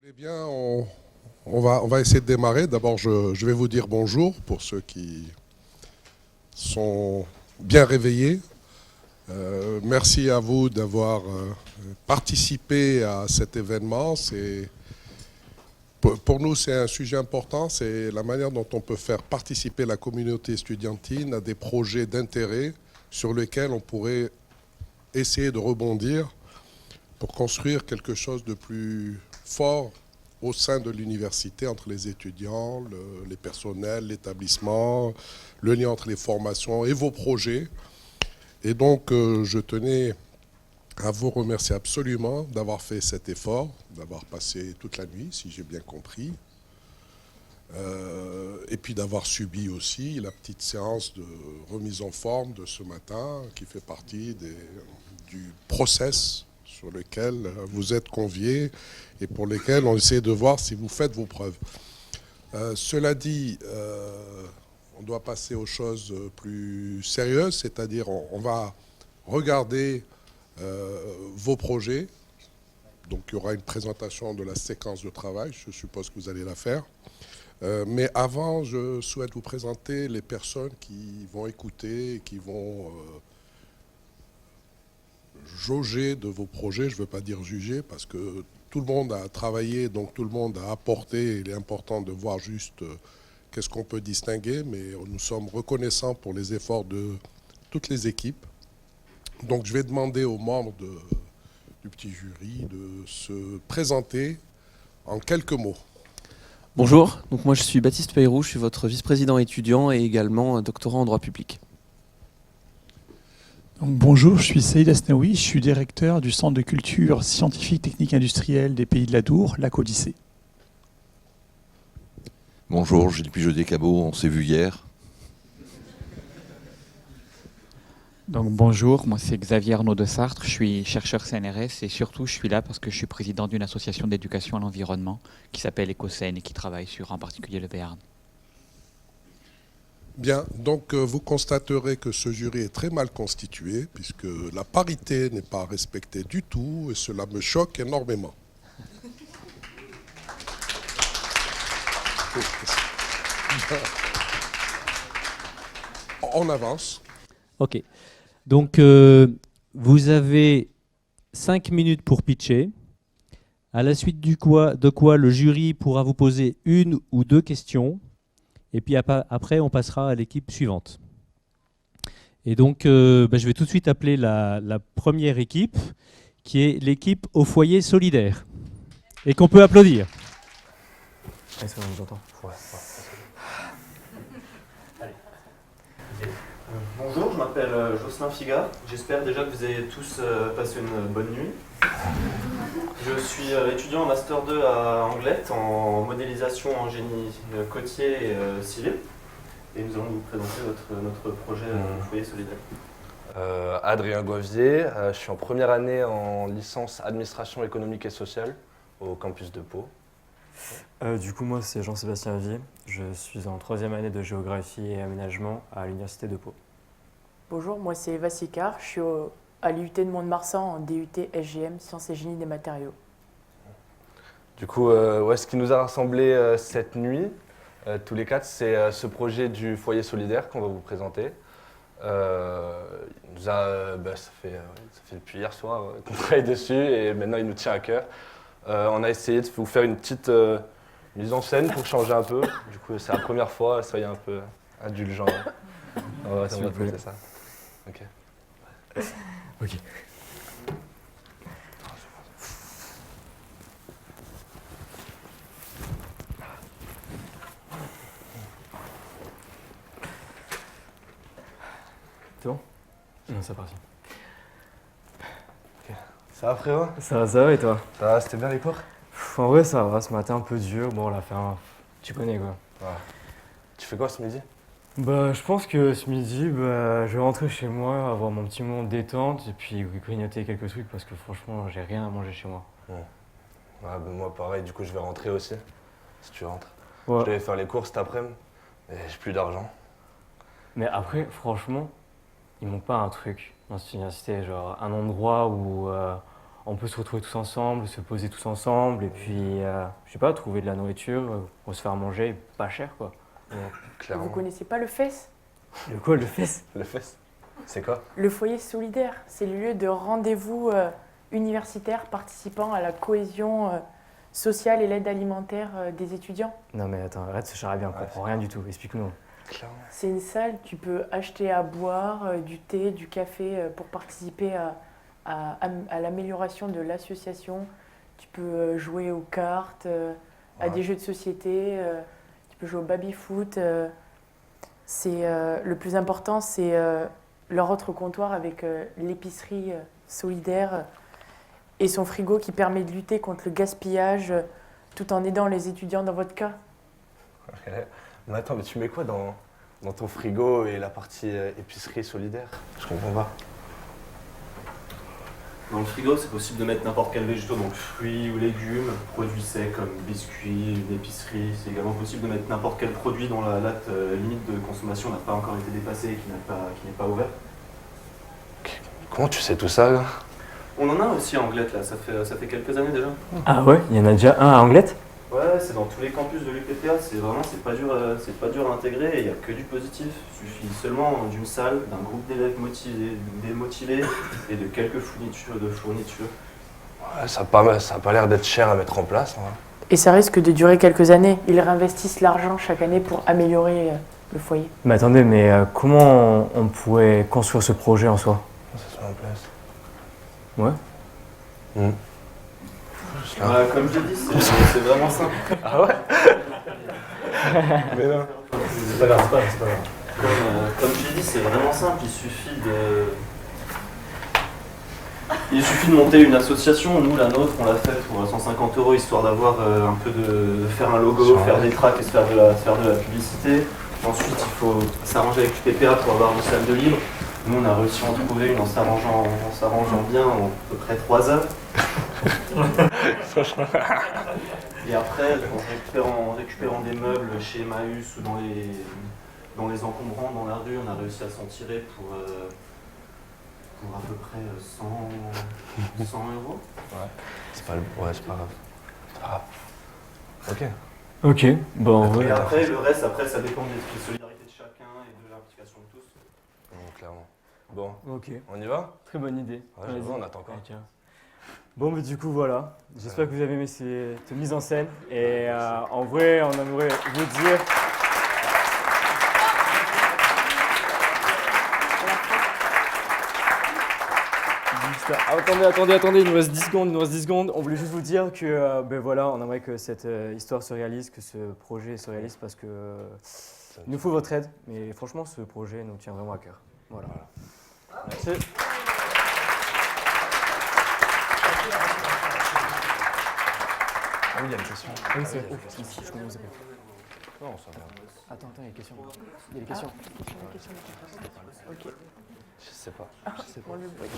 Eh bien, on va essayer de démarrer. D'abord, je vais vous dire bonjour pour ceux qui sont bien réveillés. Merci à vous d'avoir participé à cet événement. Pour nous, c'est un sujet important. C'est la manière dont on peut faire participer la communauté estudiantine à des projets d'intérêt sur lesquels on pourrait essayer de rebondir pour construire quelque chose de plus fort au sein de l'université, entre les étudiants, les personnels, l'établissement, le lien entre les formations et vos projets. Et donc, je tenais à vous remercier absolument d'avoir fait cet effort, d'avoir passé toute la nuit, si j'ai bien compris, et puis d'avoir subi aussi la petite séance de remise en forme de ce matin, qui fait partie du process sur lequel vous êtes conviés et pour lesquels on essaie de voir si vous faites vos preuves. Cela dit, on doit passer aux choses plus sérieuses, c'est-à-dire on va regarder vos projets. Donc il y aura une présentation de la séquence de travail, je suppose que vous allez la faire. Mais avant, je souhaite vous présenter les personnes qui vont écouter et qui vont jauger de vos projets. Je ne veux pas dire juger parce que tout le monde a travaillé, donc tout le monde a apporté. Il est important de voir juste qu'est-ce qu'on peut distinguer, mais nous sommes reconnaissants pour les efforts de toutes les équipes. Donc je vais demander aux membres du petit jury de se présenter en quelques mots. Bonjour, donc moi je suis Baptiste Peyrou, je suis votre vice-président étudiant et également doctorant en droit public. Donc, bonjour, je suis Saïd Asnaoui, je suis directeur du Centre de culture scientifique, technique, industrielle des Pays de l'Adour, Lac Odyssée. Bonjour, Gilles Pujot-Descabeaux, on s'est vu hier. Donc bonjour, moi c'est Xavier Arnaud de Sartre, je suis chercheur CNRS et surtout je suis là parce que je suis président d'une association d'éducation à l'environnement qui s'appelle Écocène et qui travaille sur en particulier le Béarn. Bien, donc vous constaterez que ce jury est très mal constitué puisque la parité n'est pas respectée du tout et cela me choque énormément. On avance. Ok. Donc, vous avez 5 minutes pour pitcher, à la suite de quoi le jury pourra vous poser une ou deux questions, et puis après, on passera à l'équipe suivante. Et donc, je vais tout de suite appeler la première équipe, qui est l'équipe au foyer solidaire, et qu'on peut applaudir. Est-ce qu'on nous entend ? Ouais. Bonjour, je m'appelle Jocelyn Figard. J'espère déjà que vous avez tous passé une bonne nuit. Je suis étudiant en Master 2 à Anglet en modélisation en génie côtier et civil. Et nous allons vous présenter notre projet Foyer solidaire. Adrien Goavier, je suis en première année en licence administration économique et sociale au campus de Pau. Du coup, moi, c'est Jean-Sébastien Avier. Je suis en troisième année de géographie et aménagement à l'université de Pau. Bonjour, moi c'est Eva Sicard. Je suis à l'IUT de Mont-de-Marsan en DUT SGM, Sciences et Génie des matériaux. Du coup, ce qui nous a rassemblés cette nuit, tous les quatre, c'est ce projet du foyer solidaire qu'on va vous présenter. Ça fait depuis hier soir qu'on travaille dessus et maintenant il nous tient à cœur. On a essayé de vous faire une petite mise en scène pour changer un peu. Du coup, c'est la première fois, soyez un peu indulgents. On va tester ça. Ok. Ok. C'est bon ? Non, c'est parti. Ok. Ça va, frérot ? Ça va et toi ? Ça va, c'était bien les cours ? En vrai, ça va. Ce matin, un peu dur. Bon, on l'a fait Tu connais quoi. Ouais. Tu fais quoi ce midi ? Je pense que ce midi, je vais rentrer chez moi, avoir mon petit moment de détente et puis grignoter quelques trucs parce que franchement, j'ai rien à manger chez moi. Ouais, moi, pareil, du coup, je vais rentrer aussi, si tu rentres. Ouais. Je devais faire les courses cet après-midi, mais j'ai plus d'argent. Mais après, franchement, il manque pas un truc dans cette université, genre un endroit où on peut se retrouver tous ensemble, se poser tous ensemble et puis, je sais pas, trouver de la nourriture pour se faire manger pas cher quoi. Clairement. Vous connaissez pas le FES? Le quoi, le FES? Le FES, c'est quoi? Le foyer solidaire, c'est le lieu de rendez-vous universitaire participant à la cohésion sociale et l'aide alimentaire des étudiants. Non mais attends, arrête ce charabia, on comprend rien du tout, explique-nous. Clairement. C'est une salle, tu peux acheter à boire, du thé, du café pour participer à l'amélioration de l'association. Tu peux jouer aux cartes, à des jeux de société, tu peux jouer au baby-foot. Le plus important, c'est leur autre comptoir avec l'épicerie solidaire et son frigo qui permet de lutter contre le gaspillage tout en aidant les étudiants dans votre cas. Mais attends, mais tu mets quoi dans ton frigo et la partie épicerie solidaire? Je comprends pas. Dans le frigo, c'est possible de mettre n'importe quel végétaux, donc fruits ou légumes, produits secs comme biscuits, une épicerie. C'est également possible de mettre n'importe quel produit dont la date limite de consommation n'a pas encore été dépassée et qui n'est pas ouvert. Comment tu sais tout ça là? On en a aussi à Anglette, là, ça fait quelques années déjà. Ah ouais, il y en a déjà un à Anglette? Ouais, c'est dans tous les campus de l'UPPA, c'est pas dur à intégrer et il n'y a que du positif. Il suffit seulement d'une salle, d'un groupe d'élèves motivés et de quelques fournitures. Ouais, ça a pas l'air d'être cher à mettre en place. Hein. Et ça risque de durer quelques années. Ils réinvestissent l'argent chaque année pour améliorer le foyer. Mais attendez, mais comment on pourrait construire ce projet en soi? Ça se met en place. Ouais. Voilà, comme je l'ai dit, c'est vraiment simple. Ah ouais? Mais non. C'est pas grave. Comme je l'ai dit, c'est vraiment simple. Il suffit de monter une association. Nous, la nôtre, on l'a faite pour 150 € histoire d'avoir un peu de faire un logo, faire des tracts et se faire de la publicité. Ensuite, il faut s'arranger avec l'UPPA pour avoir une salle de libre. Nous, on a réussi à en trouver une en s'arrangeant bien en à peu près 3 heures. Et après, en récupérant des meubles chez Emmaüs ou dans les encombrants dans la rue, on a réussi à s'en tirer pour à peu près 100 €. Ouais, c'est pas grave. C'est pas grave. Ok. Ok, bon, Et après, le reste, ça dépend de l'esprit de solidarité de chacun et de l'implication de tous. Clairement. Bon, ok. On y va? Très bonne idée. Ouais, j'avoue, on attend encore. Ouais, tiens. Bon, mais du coup, voilà. J'espère que vous avez aimé cette mise en scène. Et en vrai, on aimerait vous dire. Attendez, il nous reste 10 secondes. On voulait juste vous dire que, ben voilà, on aimerait que cette histoire se réalise, que ce projet se réalise parce que il nous faut votre aide. Mais franchement, ce projet nous tient vraiment à cœur. Voilà. Merci. Ah oui, il y a une question. Oui, c'est vrai. Je connais, vous appelez. Non, ça va. Attends, il y a des questions. Il y a des questions. Ok. Je sais pas. Bon, le bruit.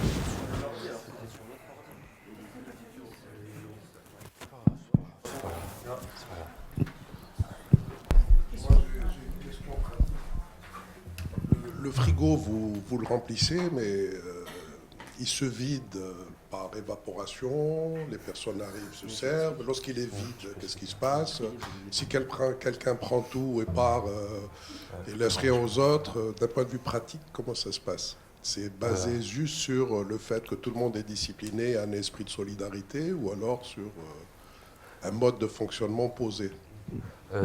Le frigo, vous le remplissez, mais il se vide par évaporation, les personnes arrivent, se servent. Lorsqu'il est vide, qu'est-ce qui se passe? Si quelqu'un prend tout et part et laisse rien aux autres, d'un point de vue pratique, comment ça se passe? C'est basé juste sur le fait que tout le monde est discipliné, un esprit de solidarité, ou alors sur un mode de fonctionnement posé?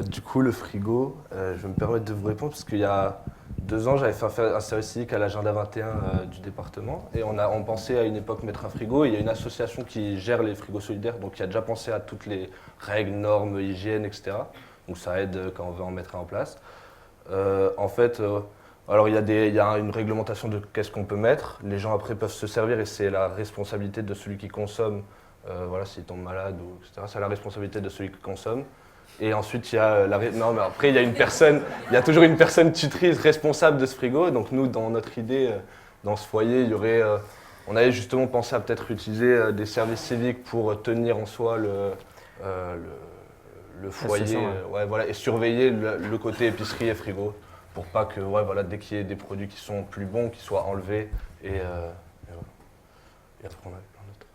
Du coup, le frigo, je vais me permettre de vous répondre parce qu'il y a 2 ans, j'avais fait un service civique à l'agenda 21 du département et on pensait à une époque mettre un frigo. Et il y a une association qui gère les frigos solidaires, donc qui a déjà pensé à toutes les règles, normes, hygiène, etc. Donc ça aide quand on veut en mettre un en place. En fait, alors il y a une réglementation de qu'est-ce qu'on peut mettre. Les gens après peuvent se servir et c'est la responsabilité de celui qui consomme. Voilà, s'il tombe malade, etc. C'est la responsabilité de celui qui consomme. Et ensuite, il y a non, mais après, il y a toujours une personne tutrice responsable de ce frigo. Donc nous, dans notre idée, dans ce foyer, il y aurait, on avait justement pensé à peut-être utiliser des services civiques pour tenir en soi le foyer, ouais, voilà, et surveiller le côté épicerie et frigo, pour pas que, ouais, voilà, dès qu'il y ait des produits qui sont plus bons, qu'ils soient enlevés. Et après, on a plein d'autres.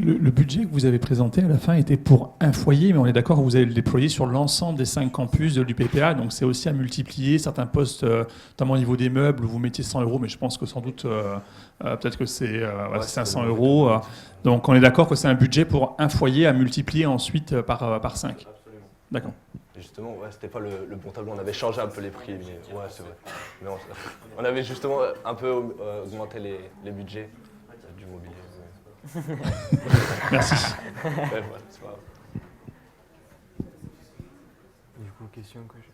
le budget que vous avez présenté à la fin était pour un foyer, mais on est d'accord que vous allez le déployer sur l'ensemble des 5 campus de l'UPPA, donc c'est aussi à multiplier certains postes, notamment au niveau des meubles, où vous mettez 100 €, mais je pense que sans doute, peut-être que c'est 500 €. Donc on est d'accord que c'est un budget pour un foyer à multiplier ensuite par 5. Absolument. D'accord. Et justement, ouais, c'était pas le bon tableau, on avait changé un peu les prix, mais ouais, c'est vrai. Mais on avait justement un peu augmenté les budgets du mobilier. Merci. Ouais, voilà, c'est pas grave. Du coup, question que je...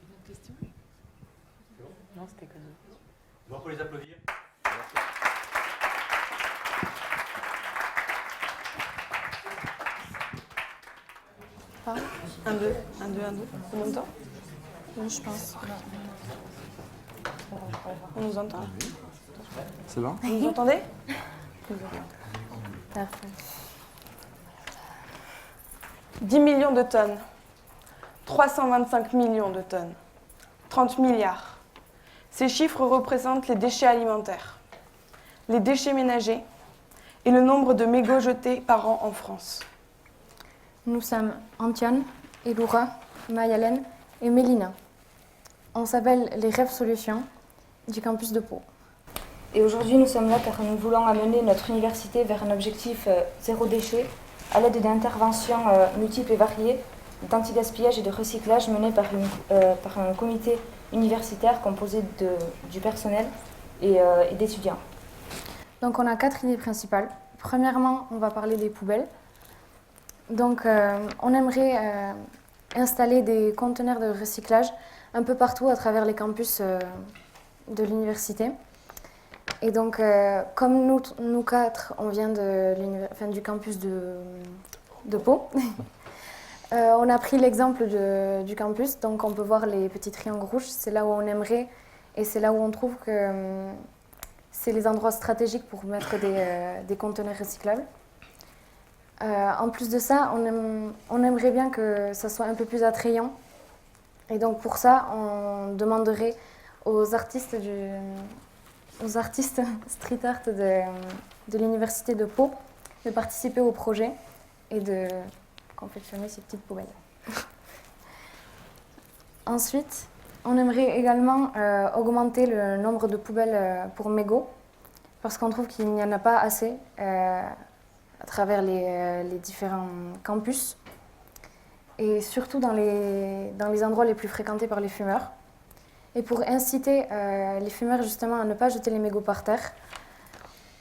Non, c'était que nous. Bon, on peut les applaudir. Parle. 1, 2, 1, 2, 1, 2. On m'entend? Oui, je pense. On nous entend? C'est bon? Vous nous entendez? Parfait. 10 millions de tonnes. 325 millions de tonnes. 30 milliards. Ces chiffres représentent les déchets alimentaires, les déchets ménagers et le nombre de mégots jetés par an en France. Nous sommes Antiane, Eloura, Mayalène et Mélina. On s'appelle les Rêves Solutions du campus de Pau. Et aujourd'hui, nous sommes là car nous voulons amener notre université vers un objectif zéro déchet à l'aide d'interventions multiples et variées, d'anti-gaspillage et de recyclage menées par un comité universitaire composé du personnel et d'étudiants. Donc on a 4 idées principales. Premièrement, on va parler des poubelles. Donc on aimerait installer des conteneurs de recyclage un peu partout à travers les campus de l'université. Et donc, comme nous 4, on vient du campus de Pau, on a pris l'exemple du campus. Donc, on peut voir les petits triangles rouges. C'est là où on aimerait et c'est là où on trouve que c'est les endroits stratégiques pour mettre des conteneurs recyclables. En plus de ça, on aimerait bien que ça soit un peu plus attrayant. Et donc, pour ça, on demanderait aux artistes street art de l'université de Pau de participer au projet et de confectionner ces petites poubelles. Ensuite, on aimerait également augmenter le nombre de poubelles pour mégots parce qu'on trouve qu'il n'y en a pas assez à travers les différents campus et surtout dans les endroits les plus fréquentés par les fumeurs. Et pour inciter les fumeurs justement à ne pas jeter les mégots par terre,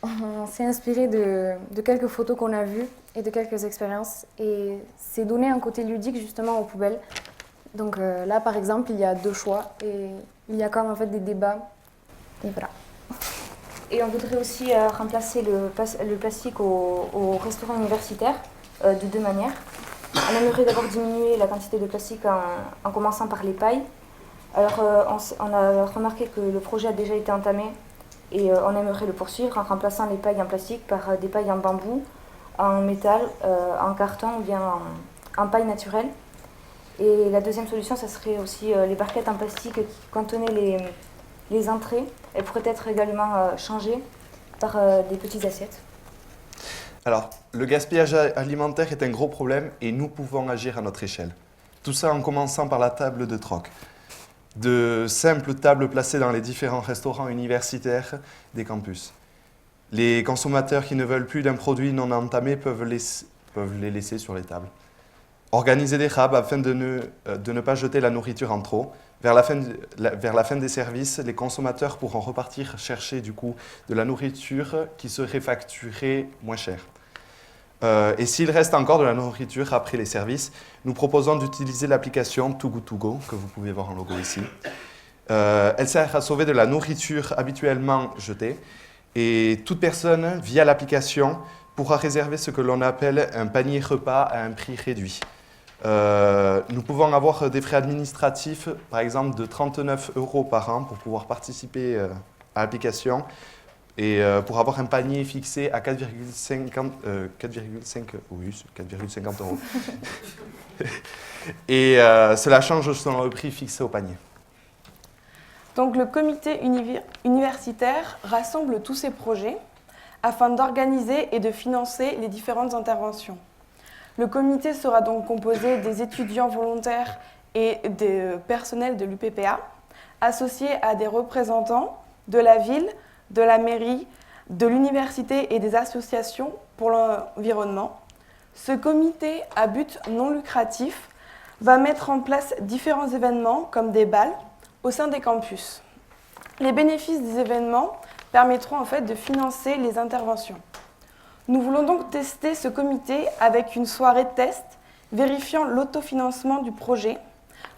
on s'est inspiré de quelques photos qu'on a vues et de quelques expériences. Et c'est donné un côté ludique justement aux poubelles. Donc là par exemple, il y a 2 choix et il y a comme en fait des débats. Et voilà. Et on voudrait aussi remplacer le plastique au restaurant universitaire de 2 manières. On aimerait d'abord diminuer la quantité de plastique en commençant par les pailles. Alors, on a remarqué que le projet a déjà été entamé et on aimerait le poursuivre en remplaçant les pailles en plastique par des pailles en bambou, en métal, en carton ou bien en paille naturelle. Et la deuxième solution, ça serait aussi les barquettes en plastique qui contenaient les entrées. Elles pourraient être également changées par des petites assiettes. Alors, le gaspillage alimentaire est un gros problème et nous pouvons agir à notre échelle. Tout ça en commençant par la table de troc. De simples tables placées dans les différents restaurants universitaires des campus. Les consommateurs qui ne veulent plus d'un produit non entamé peuvent les laisser sur les tables. Organiser des rabs afin de ne pas jeter la nourriture en trop. Vers la fin des services, les consommateurs pourront repartir chercher du coup de la nourriture qui serait facturée moins cher. Et s'il reste encore de la nourriture après les services, nous proposons d'utiliser l'application Too Good To Go, que vous pouvez voir en logo ici. Elle sert à sauver de la nourriture habituellement jetée. Et toute personne, via l'application, pourra réserver ce que l'on appelle un panier repas à un prix réduit. Nous pouvons avoir des frais administratifs, par exemple de 39 € par an pour pouvoir participer à l'application. Et pour avoir un panier fixé à 4,50 €. Et cela change selon le prix fixé au panier. Donc le comité universitaire rassemble tous ces projets afin d'organiser et de financer les différentes interventions. Le comité sera donc composé des étudiants volontaires et des personnels de l'UPPA, associés à des représentants de la ville, de la mairie, de l'université et des associations pour l'environnement. Ce comité à but non lucratif va mettre en place différents événements comme des bals au sein des campus. Les bénéfices des événements permettront en fait de financer les interventions. Nous voulons donc tester ce comité avec une soirée test vérifiant l'autofinancement du projet.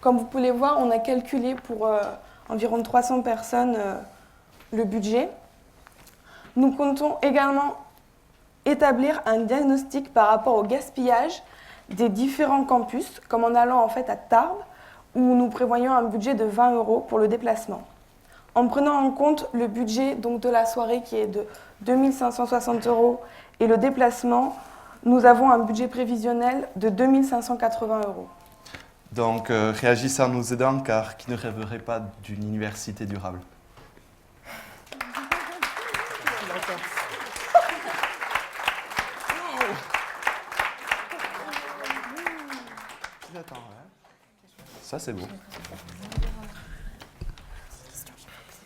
Comme vous pouvez voir, on a calculé pour environ 300 personnes le budget. Nous comptons également établir un diagnostic par rapport au gaspillage des différents campus, comme en allant en fait à Tarbes, où nous prévoyons un budget de 20 € pour le déplacement. En prenant en compte le budget donc, de la soirée qui est de 2 560 € et le déplacement, nous avons un budget prévisionnel de 2 580 €. Donc réagissez en nous aidant, car qui ne rêverait pas d'une université durable? Ça, c'est beau.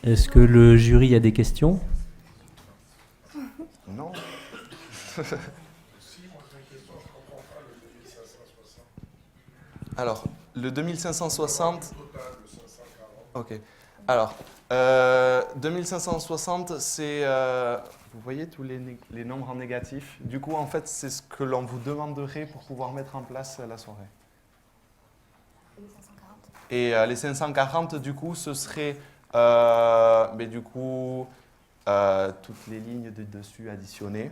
Est-ce que le jury a des questions? Non. Alors, le 2560... Ok. Alors, 2560, c'est... vous voyez tous les nombres en négatif. Du coup, en fait, c'est ce que l'on vous demanderait pour pouvoir mettre en place la soirée. Et les 540, du coup, ce serait... mais du coup, toutes les lignes de dessus additionnées.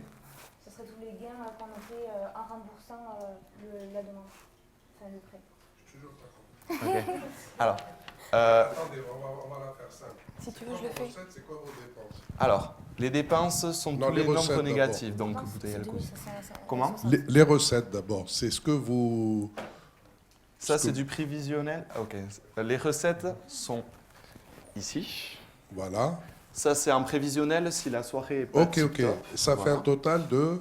Ce serait tous les gains qu'on a fait en remboursant la demande, enfin le prêt. Ok. Alors, attendez, on va la faire simple. Si tu veux, je le fais. C'est quoi vos dépenses? Alors, les dépenses sont tous les recettes, nombres négatifs. d'abord. Donc, vous avez le coup. Comment? Les recettes d'abord, c'est ce que vous... Ça, c'est du prévisionnel. Ok. Les recettes sont ici. Voilà. Ça, c'est un prévisionnel si la soirée est pas Ok, ok. tip-top. Ça fait un total de...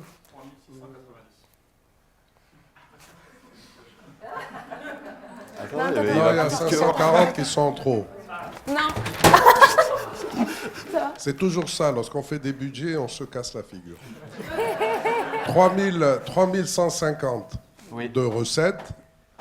Attends, Non, il y a 540 qui sont trop. Non. C'est toujours ça, lorsqu'on fait des budgets, on se casse la figure. 3150 de recettes,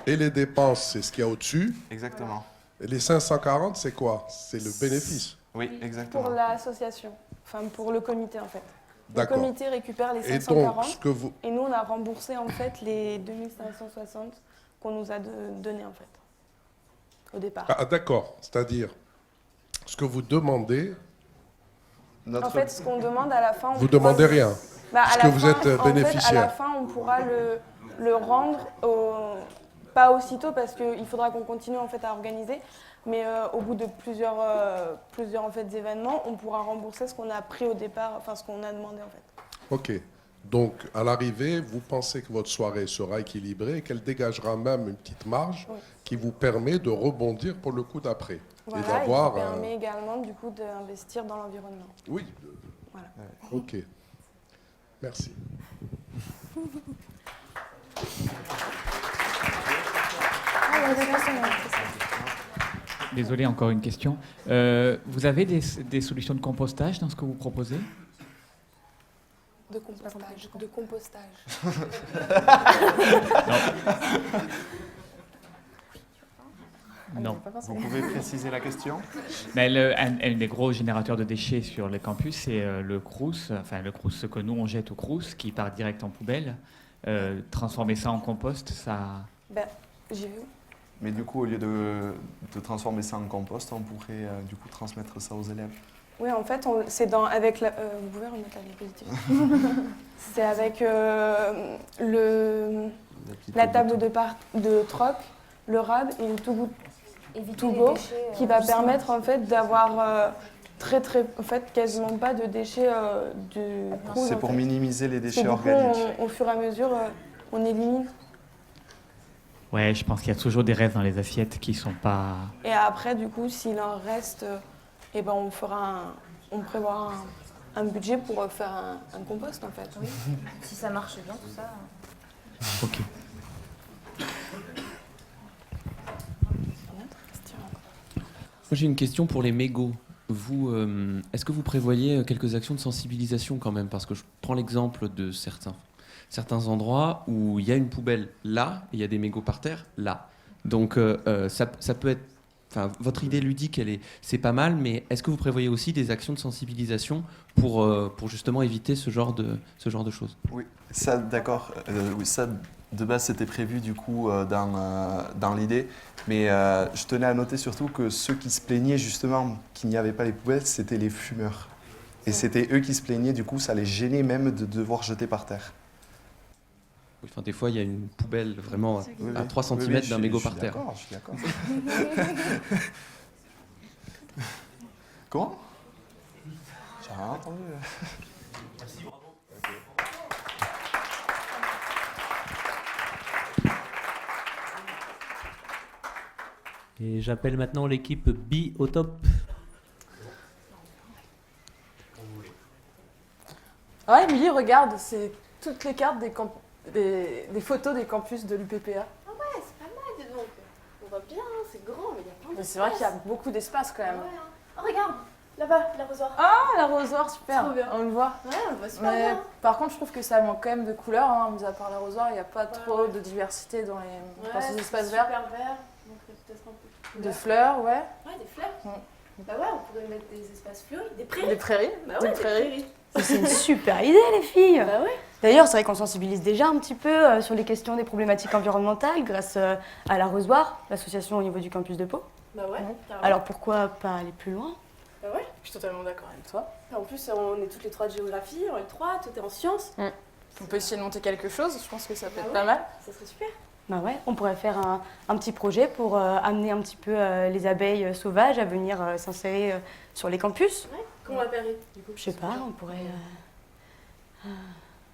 et les dépenses, c'est ce qu'il y a au-dessus. Exactement. Et les 540, c'est quoi? C'est le bénéfice. Oui, exactement. Pour l'association, enfin pour le comité en fait. Le D'accord. comité récupère les Et donc, 540 ce que vous... et nous on a remboursé en fait les 2560 qu'on nous a donné en fait au départ. Ah, d'accord. C'est-à-dire, ce que vous demandez... En fait, ce qu'on demande à la fin... Vous demandez rien, parce que vous êtes bénéficiaire. En fait, à la fin, on pourra le rendre, pas aussitôt, parce qu'il faudra qu'on continue en fait, à organiser, mais au bout de plusieurs en fait, événements, on pourra rembourser ce qu'on a pris au départ, enfin ce qu'on a demandé en fait. Ok. Donc, à l'arrivée, vous pensez que votre soirée sera équilibrée et qu'elle dégagera même une petite marge qui vous permet de rebondir pour le coup d'après. Voilà, et d'avoir... qui permet également du coup d'investir dans l'environnement. Oui. Voilà. Ok. Merci. Désolé, encore une question. Vous avez des solutions de compostage dans ce que vous proposez? De compostage. De compostage. Non. Vous pouvez préciser la question? Mais un des gros générateurs de déchets sur le campus, c'est le Crous, enfin le Crous, ce que nous on jette au Crous, qui part direct en poubelle. Transformer ça en compost, ça... Ben, j'ai vu. Mais du coup, au lieu de transformer ça en compost, on pourrait du coup transmettre ça aux élèves. Oui, en fait, c'est avec la... vous pouvez remettre la diapositive. C'est avec la table de troc, le RAB et le To Go qui va permettre en fait d'avoir en fait, quasiment pas de déchets du Crous. C'est pour minimiser les déchets coup, organiques. Au fur et à mesure, on élimine. Ouais, je pense qu'il y a toujours des restes dans les assiettes qui sont pas... Et après, du coup, s'il en reste, eh ben, on prévoira un budget pour faire un compost en fait. Oui. Si ça marche bien, tout ça. Ok. Moi, j'ai une question pour les mégots. Vous, est-ce que vous prévoyez quelques actions de sensibilisation quand même? Parce que je prends l'exemple de certains endroits où il y a une poubelle là, et il y a des mégots par terre là. Donc ça peut être... Enfin, votre idée ludique, c'est pas mal, mais est-ce que vous prévoyez aussi des actions de sensibilisation pour justement éviter ce genre de choses? Oui, ça, d'accord. Oui, ça, de base, c'était prévu du coup dans l'idée. Mais je tenais à noter surtout que ceux qui se plaignaient justement qu'il n'y avait pas les poubelles, c'était les fumeurs. Et c'était eux qui se plaignaient, du coup, ça les gênait même de devoir jeter par terre. Oui, enfin, des fois, il y a une poubelle vraiment Oui, à oui. 3 cm Oui, d'un mégot par terre. Je suis d'accord. Comment? J'ai rien entendu. Merci, bravo. Et j'appelle maintenant l'équipe B au top. Ah, Émilie, regarde, c'est toutes les cartes des photos des campus de l'UPPA. Ah ouais, c'est pas mal, dis donc. On voit bien, c'est grand, mais il y a plein d'espace. C'est vrai qu'il y a beaucoup d'espace quand même. Ouais, hein. Oh, regarde, là-bas, l'arrosoir. Ah, l'arrosoir, super. Trop bien. On le voit. Ouais, on le voit super Mais bien. par contre, je trouve que ça manque quand même de couleurs. Hein. Mis à part l'arrosoir, il n'y a pas trop de diversité dans ces espaces verts. Super vert, donc peut-être un peu De fleurs, ouais. Ouais, des fleurs. Bah ouais, on pourrait mettre des espaces fleuris, des prairies. Des prairies. Bah ouais, des prairies. C'est une super idée, les filles. Bah ouais. D'ailleurs, c'est vrai qu'on sensibilise déjà un petit peu sur les questions des problématiques environnementales grâce à l'Arrosoir, l'association au niveau du campus de Pau. Bah ouais, carrément. Alors pourquoi pas aller plus loin? Bah ouais. Je suis totalement d'accord avec toi. En plus, on est toutes les trois de géographie, on est trois, tout est en sciences. On peut essayer de monter quelque chose. Je pense que ça peut être ouais, pas mal. Ça serait super. Bah ouais, on pourrait faire un petit projet pour amener un petit peu les abeilles sauvages à venir s'insérer sur les campus. Ouais. Comment appellerait du coup? Je sais pas, on pourrait...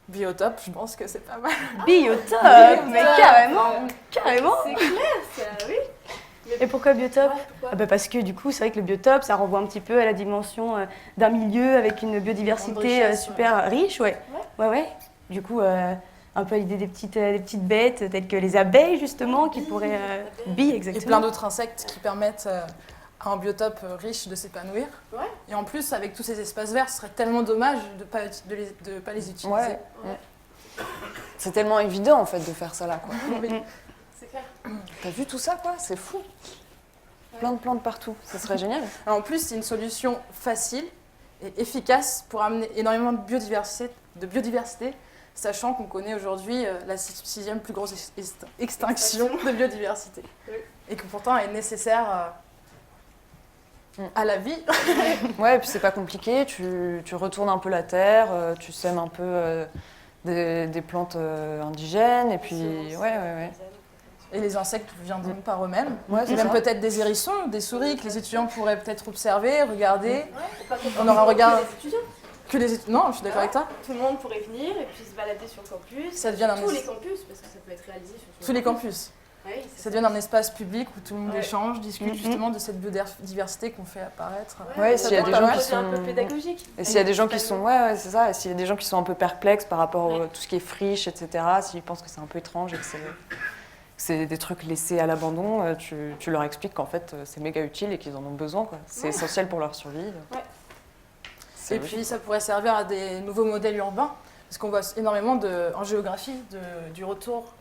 Biotop, je pense que c'est pas mal. Biotop, mais carrément, carrément. C'est clair, ça, oui. Et pourquoi biotope? Pourquoi? Bah parce que du coup, c'est vrai que le biotope, ça renvoie un petit peu à la dimension d'un milieu avec une biodiversité richesse, super riche, ouais. Ouais. Du coup, un peu à l'idée des petites bêtes telles que les abeilles, justement, qui pourraient... exactement. Et plein d'autres insectes qui permettent à un biotope riche de s'épanouir. Ouais. Et en plus, avec tous ces espaces verts, ce serait tellement dommage de pas les utiliser. Ouais. C'est tellement évident en fait de faire ça là, quoi. C'est clair. T'as vu tout ça, quoi? C'est fou. Plein de plantes partout. Ça serait génial. En plus, c'est une solution facile et efficace pour amener énormément de biodiversité, sachant qu'on connaît aujourd'hui la 6e plus grosse extinction de biodiversité. Oui. Et que pourtant elle est nécessaire à la vie. Ouais, et puis c'est pas compliqué. Tu retournes un peu la terre, tu sèmes un peu des plantes indigènes, et puis ouais. Et les insectes viendront par eux-mêmes. Ouais, et même peut-être des hérissons, des souris que les étudiants pourraient peut-être observer, regarder. On aura un regard. Que les étudiants. Non, je suis d'accord avec toi. Tout le monde pourrait venir et puis se balader sur le campus. Ça devient tous les campus, parce que ça peut être réalisé sur tous les campus. Oui, ça devient un espace public où tout le monde échange, discute justement de cette biodiversité qu'on fait apparaître. Ouais, s'il y a des gens qui sont un peu pédagogique. Et s'il y a des gens qui sont c'est ça, et s'il y a des gens qui sont un peu perplexes par rapport à tout ce qui est friche, etc., s'ils pensent que c'est un peu étrange et que c'est des trucs laissés à l'abandon, tu leur expliques qu'en fait c'est méga utile et qu'ils en ont besoin, quoi. C'est essentiel pour leur survie. Ouais. Et puis ça pourrait servir à des nouveaux modèles urbains, parce qu'on voit énormément en géographie du retour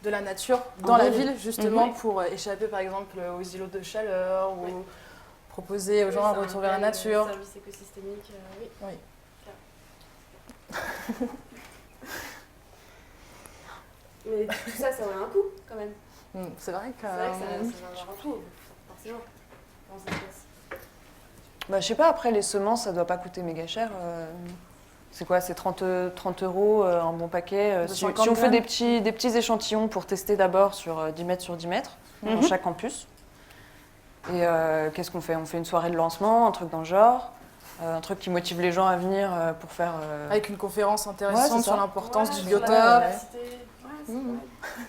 de la nature dans la ville, justement pour échapper par exemple aux îlots de chaleur ou proposer aux gens un retour vers la nature. Service écosystémique, oui. Mais tout ça, ça aurait un coût quand même. C'est vrai que ça va avoir un coût, forcément. Comment ça se passe? Bah, je sais pas, après les semences, ça doit pas coûter méga cher. C'est quoi? C'est 30 € un bon paquet. Si on fait des petits échantillons pour tester d'abord sur 10 mètres sur 10 mètres dans chaque campus. Et qu'est-ce qu'on fait? On fait une soirée de lancement, un truc dans le genre, un truc qui motive les gens à venir pour faire... Avec une conférence intéressante sur l'importance du biotope.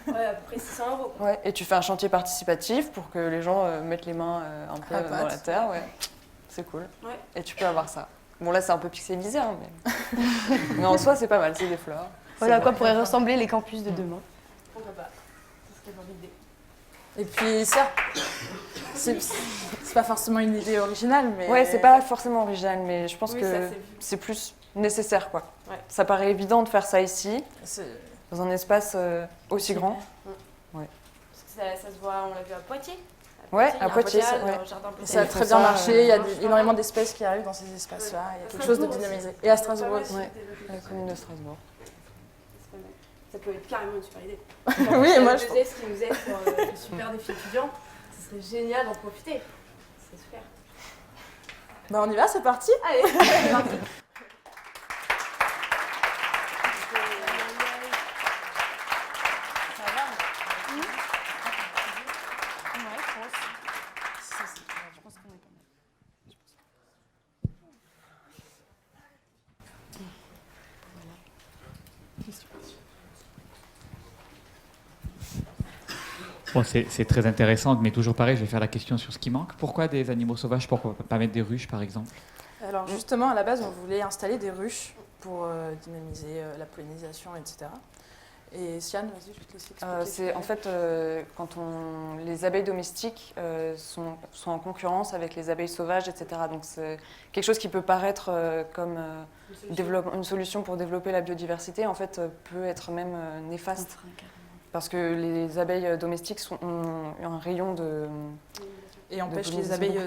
Ouais, à peu près 600 €. Ouais, et tu fais un chantier participatif pour que les gens mettent les mains un peu dans la terre. Ouais. C'est cool. Ouais. Et tu peux avoir ça. Bon, là, c'est un peu pixelisé, hein, mais en soi, c'est pas mal, c'est des fleurs. Voilà à quoi pourraient ressembler les campus de demain. Pourquoi pas? C'est ce qu'il y a dans l'idée. Et puis, ça, c'est pas forcément une idée originale, mais... Ouais, c'est pas forcément original, mais je pense Oui, que ça, c'est plus nécessaire, quoi. Ouais. Ça paraît évident de faire ça ici, dans un espace aussi grand. Ouais. Parce que ça se voit, on l'a vu à Poitiers. Ouais, il y a à un Poitiers, potial, ouais. un jardin potager. Ça a très bien marché, il y a énormément d'espèces qui arrivent dans ces espaces-là, il y a quelque chose de dynamisé. Et à Strasbourg aussi. Ouais, la commune de Strasbourg. Ça peut être carrément une super idée. Oui, moi je trouve. Ce qui nous aide pour le super défi étudiant, ce serait génial d'en profiter. C'est super. Bah on y va, c'est parti. Allez, c'est parti. Bon, c'est très intéressant, mais toujours pareil, je vais faire la question sur ce qui manque. Pourquoi des animaux sauvages? Pourquoi pas mettre des ruches, par exemple? Alors justement, à la base, on voulait installer des ruches pour dynamiser la pollinisation, etc. Et Siane, vas-y, je vais te laisser expliquer. En fait, quand les abeilles domestiques sont en concurrence avec les abeilles sauvages, etc. Donc c'est quelque chose qui peut paraître comme une solution pour développer la biodiversité, en fait, peut être même néfaste. Parce que les abeilles domestiques ont un rayon et empêchent les abeilles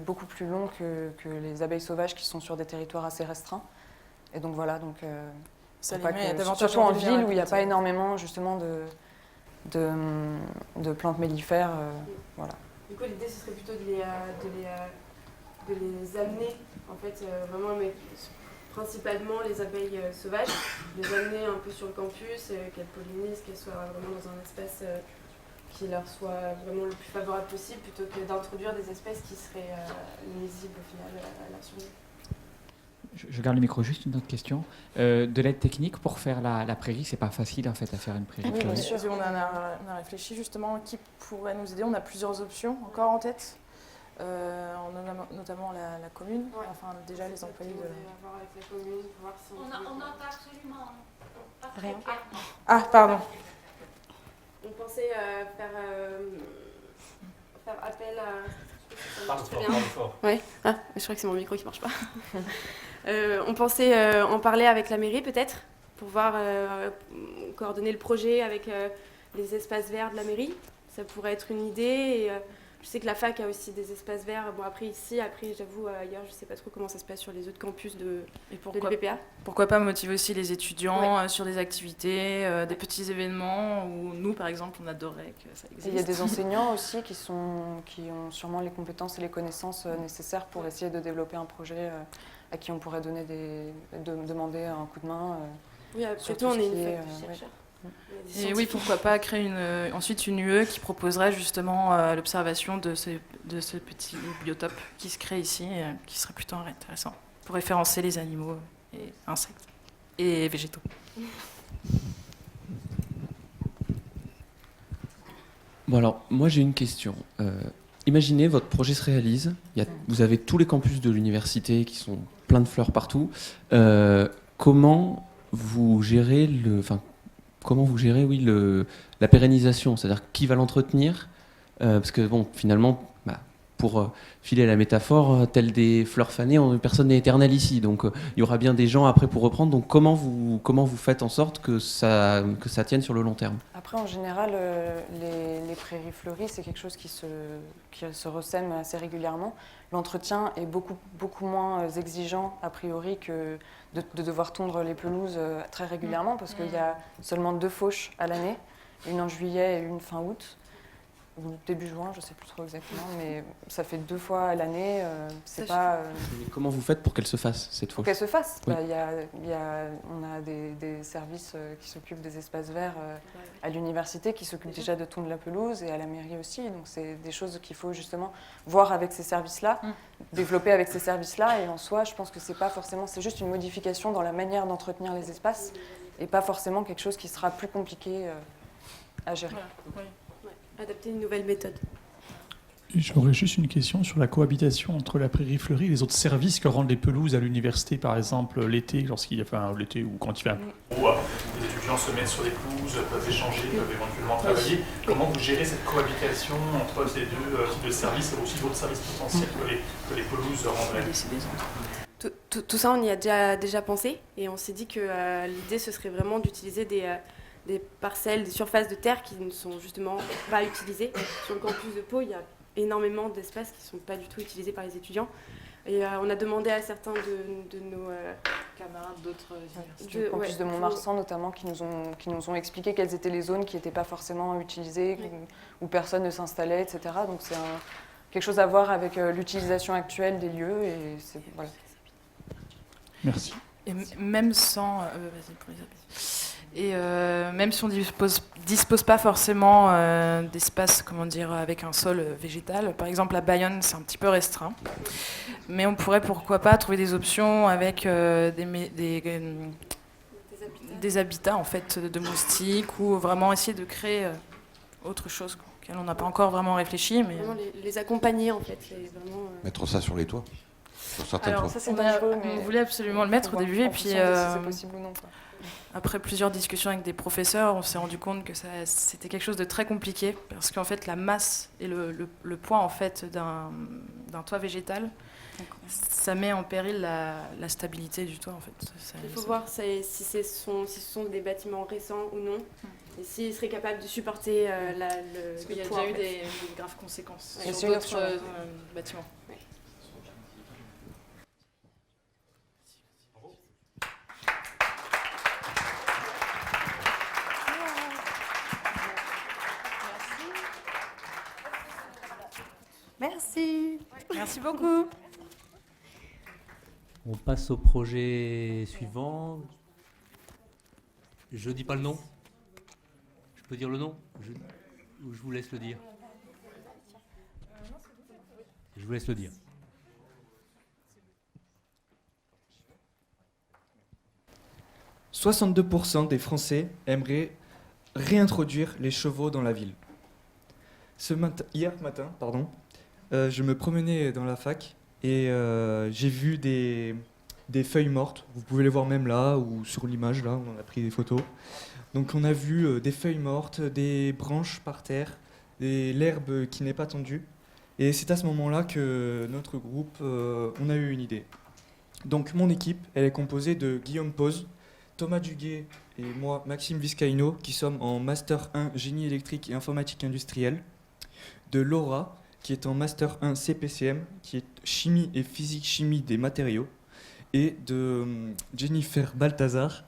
beaucoup plus long que les abeilles sauvages qui sont sur des territoires assez restreints. Et donc voilà, ça surtout en ville où il n'y a pas énormément justement de plantes mellifères. Voilà. Du coup, l'idée ce serait plutôt de les amener, en fait, vraiment, mais principalement les abeilles sauvages, les amener un peu sur le campus, qu'elles pollinisent, qu'elles soient vraiment dans un espace qui leur soit vraiment le plus favorable possible, plutôt que d'introduire des espèces qui seraient nuisibles au final à la survie. Je garde le micro, juste une autre question. De l'aide technique pour faire la prairie, c'est pas facile en fait à faire une prairie. Oui, bien sûr. On a réfléchi justement qui pourrait nous aider. On a plusieurs options encore en tête. Notamment la commune, enfin déjà les employés de... voir avec la commune, voir si on n'a pas absolument rien. Ah, pardon. On pensait faire appel à... Parle fort. Oui, je crois que c'est mon micro qui marche pas. On pensait en parler avec la mairie peut-être, pour voir, coordonner le projet avec les espaces verts de la mairie. Ça pourrait être une idée. Et, je sais que la fac a aussi des espaces verts. Bon, après ici, j'avoue, ailleurs, je ne sais pas trop comment ça se passe sur les autres campus de l'UPPA. Pourquoi pas motiver aussi les étudiants sur des activités, des petits événements où nous, par exemple, on adorerait que ça existe. Et il y a des enseignants aussi qui ont sûrement les compétences et les connaissances nécessaires pour essayer de développer un projet à qui on pourrait demander un coup de main. Oui, surtout on est une fac de chercheurs. Et oui, pourquoi pas créer ensuite une UE qui proposerait justement l'observation de ce petit biotope qui se crée ici, qui serait plutôt intéressant pour référencer les animaux et insectes et végétaux. Bon alors, moi j'ai une question. Imaginez, votre projet se réalise, vous avez tous les campus de l'université qui sont pleins de fleurs partout. Comment vous gérez la pérennisation? C'est-à-dire qui va l'entretenir? Parce que bon, finalement, pour filer la métaphore, telles des fleurs fanées, personne n'est éternel ici. Donc il y aura bien des gens après pour reprendre. Donc comment vous faites en sorte que ça tienne sur le long terme? Après, en général, les prairies fleuries, c'est quelque chose qui se ressème assez régulièrement. L'entretien est beaucoup moins exigeant, a priori, que de devoir tondre les pelouses très régulièrement, parce qu'il y a seulement 2 fauches à l'année, une en juillet et une fin août, ou début juin, je ne sais plus trop exactement, mais ça fait 2 fois à l'année. Comment vous faites pour qu'elle se fasse, cette fauche? Pour qu'elle se fasse, oui. On a des services qui s'occupent des espaces verts à l'université, qui s'occupent déjà de tondre la pelouse, et à la mairie aussi. Donc c'est des choses qu'il faut justement voir avec ces services-là, développer avec ces services-là. Et en soi, je pense que c'est juste une modification dans la manière d'entretenir les espaces, et pas forcément quelque chose qui sera plus compliqué à gérer. Voilà. Oui. Adapter une nouvelle méthode. J'aurais juste une question sur la cohabitation entre la prairie fleurie et les autres services que rendent les pelouses à l'université, par exemple l'été, l'été ou quand il fait un les étudiants se mettent sur des pelouses, peuvent échanger, peuvent éventuellement travailler. Comment vous gérez cette cohabitation entre ces deux types de services et aussi d'autres services potentiels que les pelouses rendraient? Tout ça, on y a déjà pensé et on s'est dit que l'idée, ce serait vraiment d'utiliser des parcelles, des surfaces de terre qui ne sont justement pas utilisées. Sur le campus de Pau, il y a énormément d'espaces qui ne sont pas du tout utilisés par les étudiants. Et on a demandé à certains de nos camarades d'autres universités, du campus de Mont-Marsan notamment, qui nous ont expliqué quelles étaient les zones qui n'étaient pas forcément utilisées, où personne ne s'installait, etc. Donc c'est quelque chose à voir avec l'utilisation actuelle des lieux. Et voilà. Merci. Et même sans... même si on dispose pas forcément d'espace, avec un sol végétal, par exemple à Bayonne, c'est un petit peu restreint. Mais on pourrait, pourquoi pas, trouver des options avec des habitats en fait de moustiques, ou vraiment essayer de créer autre chose auquel on n'a pas encore vraiment réfléchi. Mais vraiment les accompagner en fait. Vraiment, Mettre ça sur les toits. Sur certains alors, toits. ça, on voulait absolument le mettre au début, et puis si c'est possible ou non, quoi. Après plusieurs discussions avec des professeurs, on s'est rendu compte que c'était quelque chose de très compliqué, parce qu'en fait la masse et le poids en fait d'un toit végétal, ça met en péril la stabilité du toit en fait. Il faut voir si ce sont des bâtiments récents ou non, et s'ils seraient capables de supporter parce qu'il y a poids, déjà eu en fait. des graves conséquences Ouais, sur d'autres bâtiments. Ouais. Merci. Merci beaucoup. On passe au projet suivant. Je dis pas le nom. Je peux dire le nom ou je vous laisse le dire. Je vous laisse le dire. « 62% des Français aimeraient réintroduire les chevaux dans la ville. Hier matin, je me promenais dans la fac et j'ai vu des feuilles mortes. Vous pouvez les voir même là ou sur l'image, là, on en a pris des photos. Donc on a vu des feuilles mortes, des branches par terre, l'herbe qui n'est pas tondue. Et c'est à ce moment-là que notre groupe, on a eu une idée. Donc mon équipe, elle est composée de Guillaume Pose, Thomas Duguet et moi, Maxime Viscaino, qui sommes en Master 1 Génie électrique et informatique industrielle, de Laura, qui est en Master 1 CPCM, qui est Chimie et Physique-Chimie des matériaux, et de Jennifer Balthazar,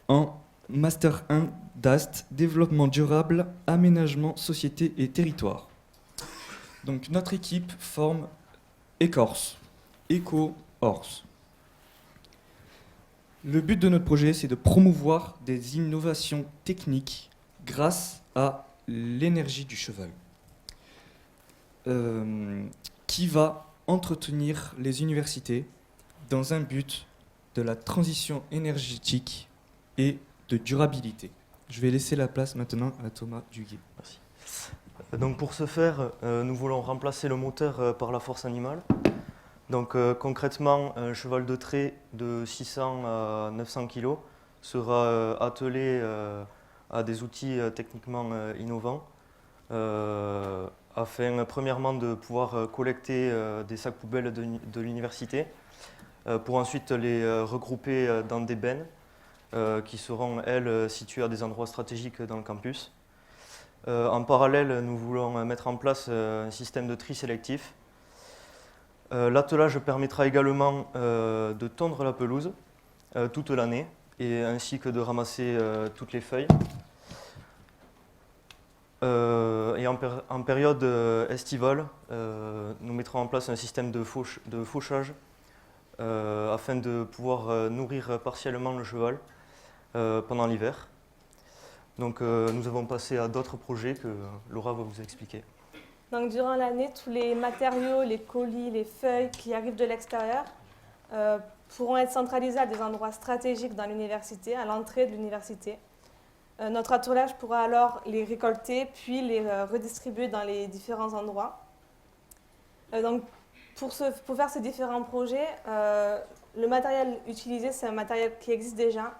en Master 1 DAST, Développement durable, Aménagement, Société et Territoire. Donc notre équipe forme ECORS, ECO-ORS. Le but de notre projet, c'est de promouvoir des innovations techniques grâce à l'énergie du cheval, qui va entretenir les universités dans un but de la transition énergétique et de durabilité. Je vais laisser la place maintenant à Thomas Duguet. Merci. Donc pour ce faire, nous voulons remplacer le moteur par la force animale. Donc concrètement, un cheval de trait de 600 à 900 kg sera attelé à des outils techniquement innovants afin premièrement de pouvoir collecter des sacs poubelles de l'université pour ensuite les regrouper dans des bennes qui seront, elles, situées à des endroits stratégiques dans le campus. En parallèle, nous voulons mettre en place un système de tri sélectif. L'attelage permettra également de tondre la pelouse toute l'année et ainsi que de ramasser toutes les feuilles. Et en période estivale, nous mettrons en place un système de fauchage afin de pouvoir nourrir partiellement le cheval pendant l'hiver. Donc nous avons passé à d'autres projets que Laura va vous expliquer. Donc durant l'année, tous les matériaux, les colis, les feuilles qui arrivent de l'extérieur pourront être centralisés à des endroits stratégiques dans l'université, à l'entrée de l'université. Notre attelage pourra alors les récolter puis les redistribuer dans les différents endroits. Donc, pour faire ces différents projets, le matériel utilisé, c'est un matériel qui existe déjà,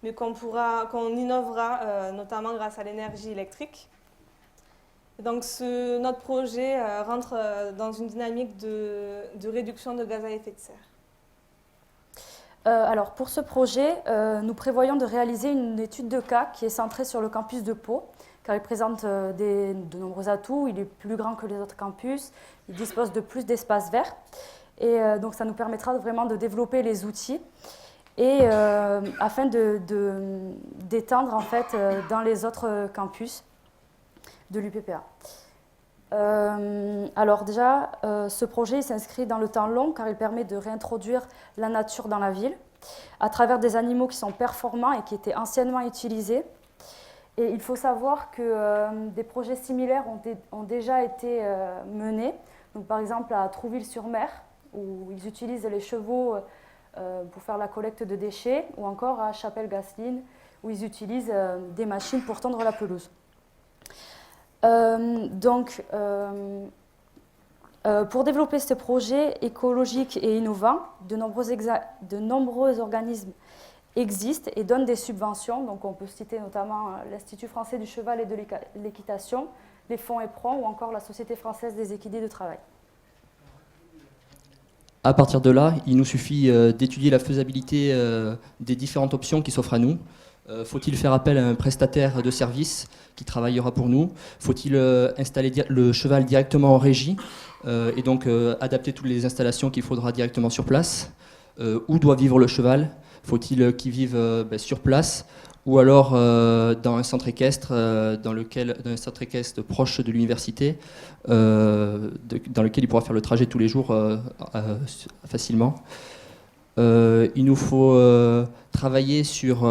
mais qu'on innovera, notamment grâce à l'énergie électrique. Donc, notre projet rentre dans une dynamique de réduction de gaz à effet de serre. Alors, pour ce projet, nous prévoyons de réaliser une étude de cas qui est centrée sur le campus de Pau, car il présente de nombreux atouts. Il est plus grand que les autres campus, il dispose de plus d'espaces verts. Et donc, ça nous permettra vraiment de développer les outils et afin d'étendre en fait dans les autres campus de l'UPPA. Alors déjà, ce projet s'inscrit dans le temps long car il permet de réintroduire la nature dans la ville à travers des animaux qui sont performants et qui étaient anciennement utilisés. Et il faut savoir que des projets similaires ont déjà été menés. Donc, par exemple à Trouville-sur-Mer, où ils utilisent les chevaux pour faire la collecte de déchets, ou encore à Chapelle-Gasseline, où ils utilisent des machines pour tondre la pelouse. Pour développer ce projet écologique et innovant, de nombreux organismes existent et donnent des subventions. Donc on peut citer notamment l'Institut français du cheval et de l'équitation, les fonds EPRON ou encore la Société française des équidés de travail. À partir de là, il nous suffit d'étudier la faisabilité des différentes options qui s'offrent à nous. Faut-il faire appel à un prestataire de service qui travaillera pour nous? Faut-il installer le cheval directement en régie et donc adapter toutes les installations qu'il faudra directement sur place? Où doit vivre le cheval? Faut-il qu'il vive sur place ou alors dans un centre équestre, dans un centre équestre proche de l'université, dans lequel il pourra faire le trajet tous les jours facilement. Il nous faut travailler sur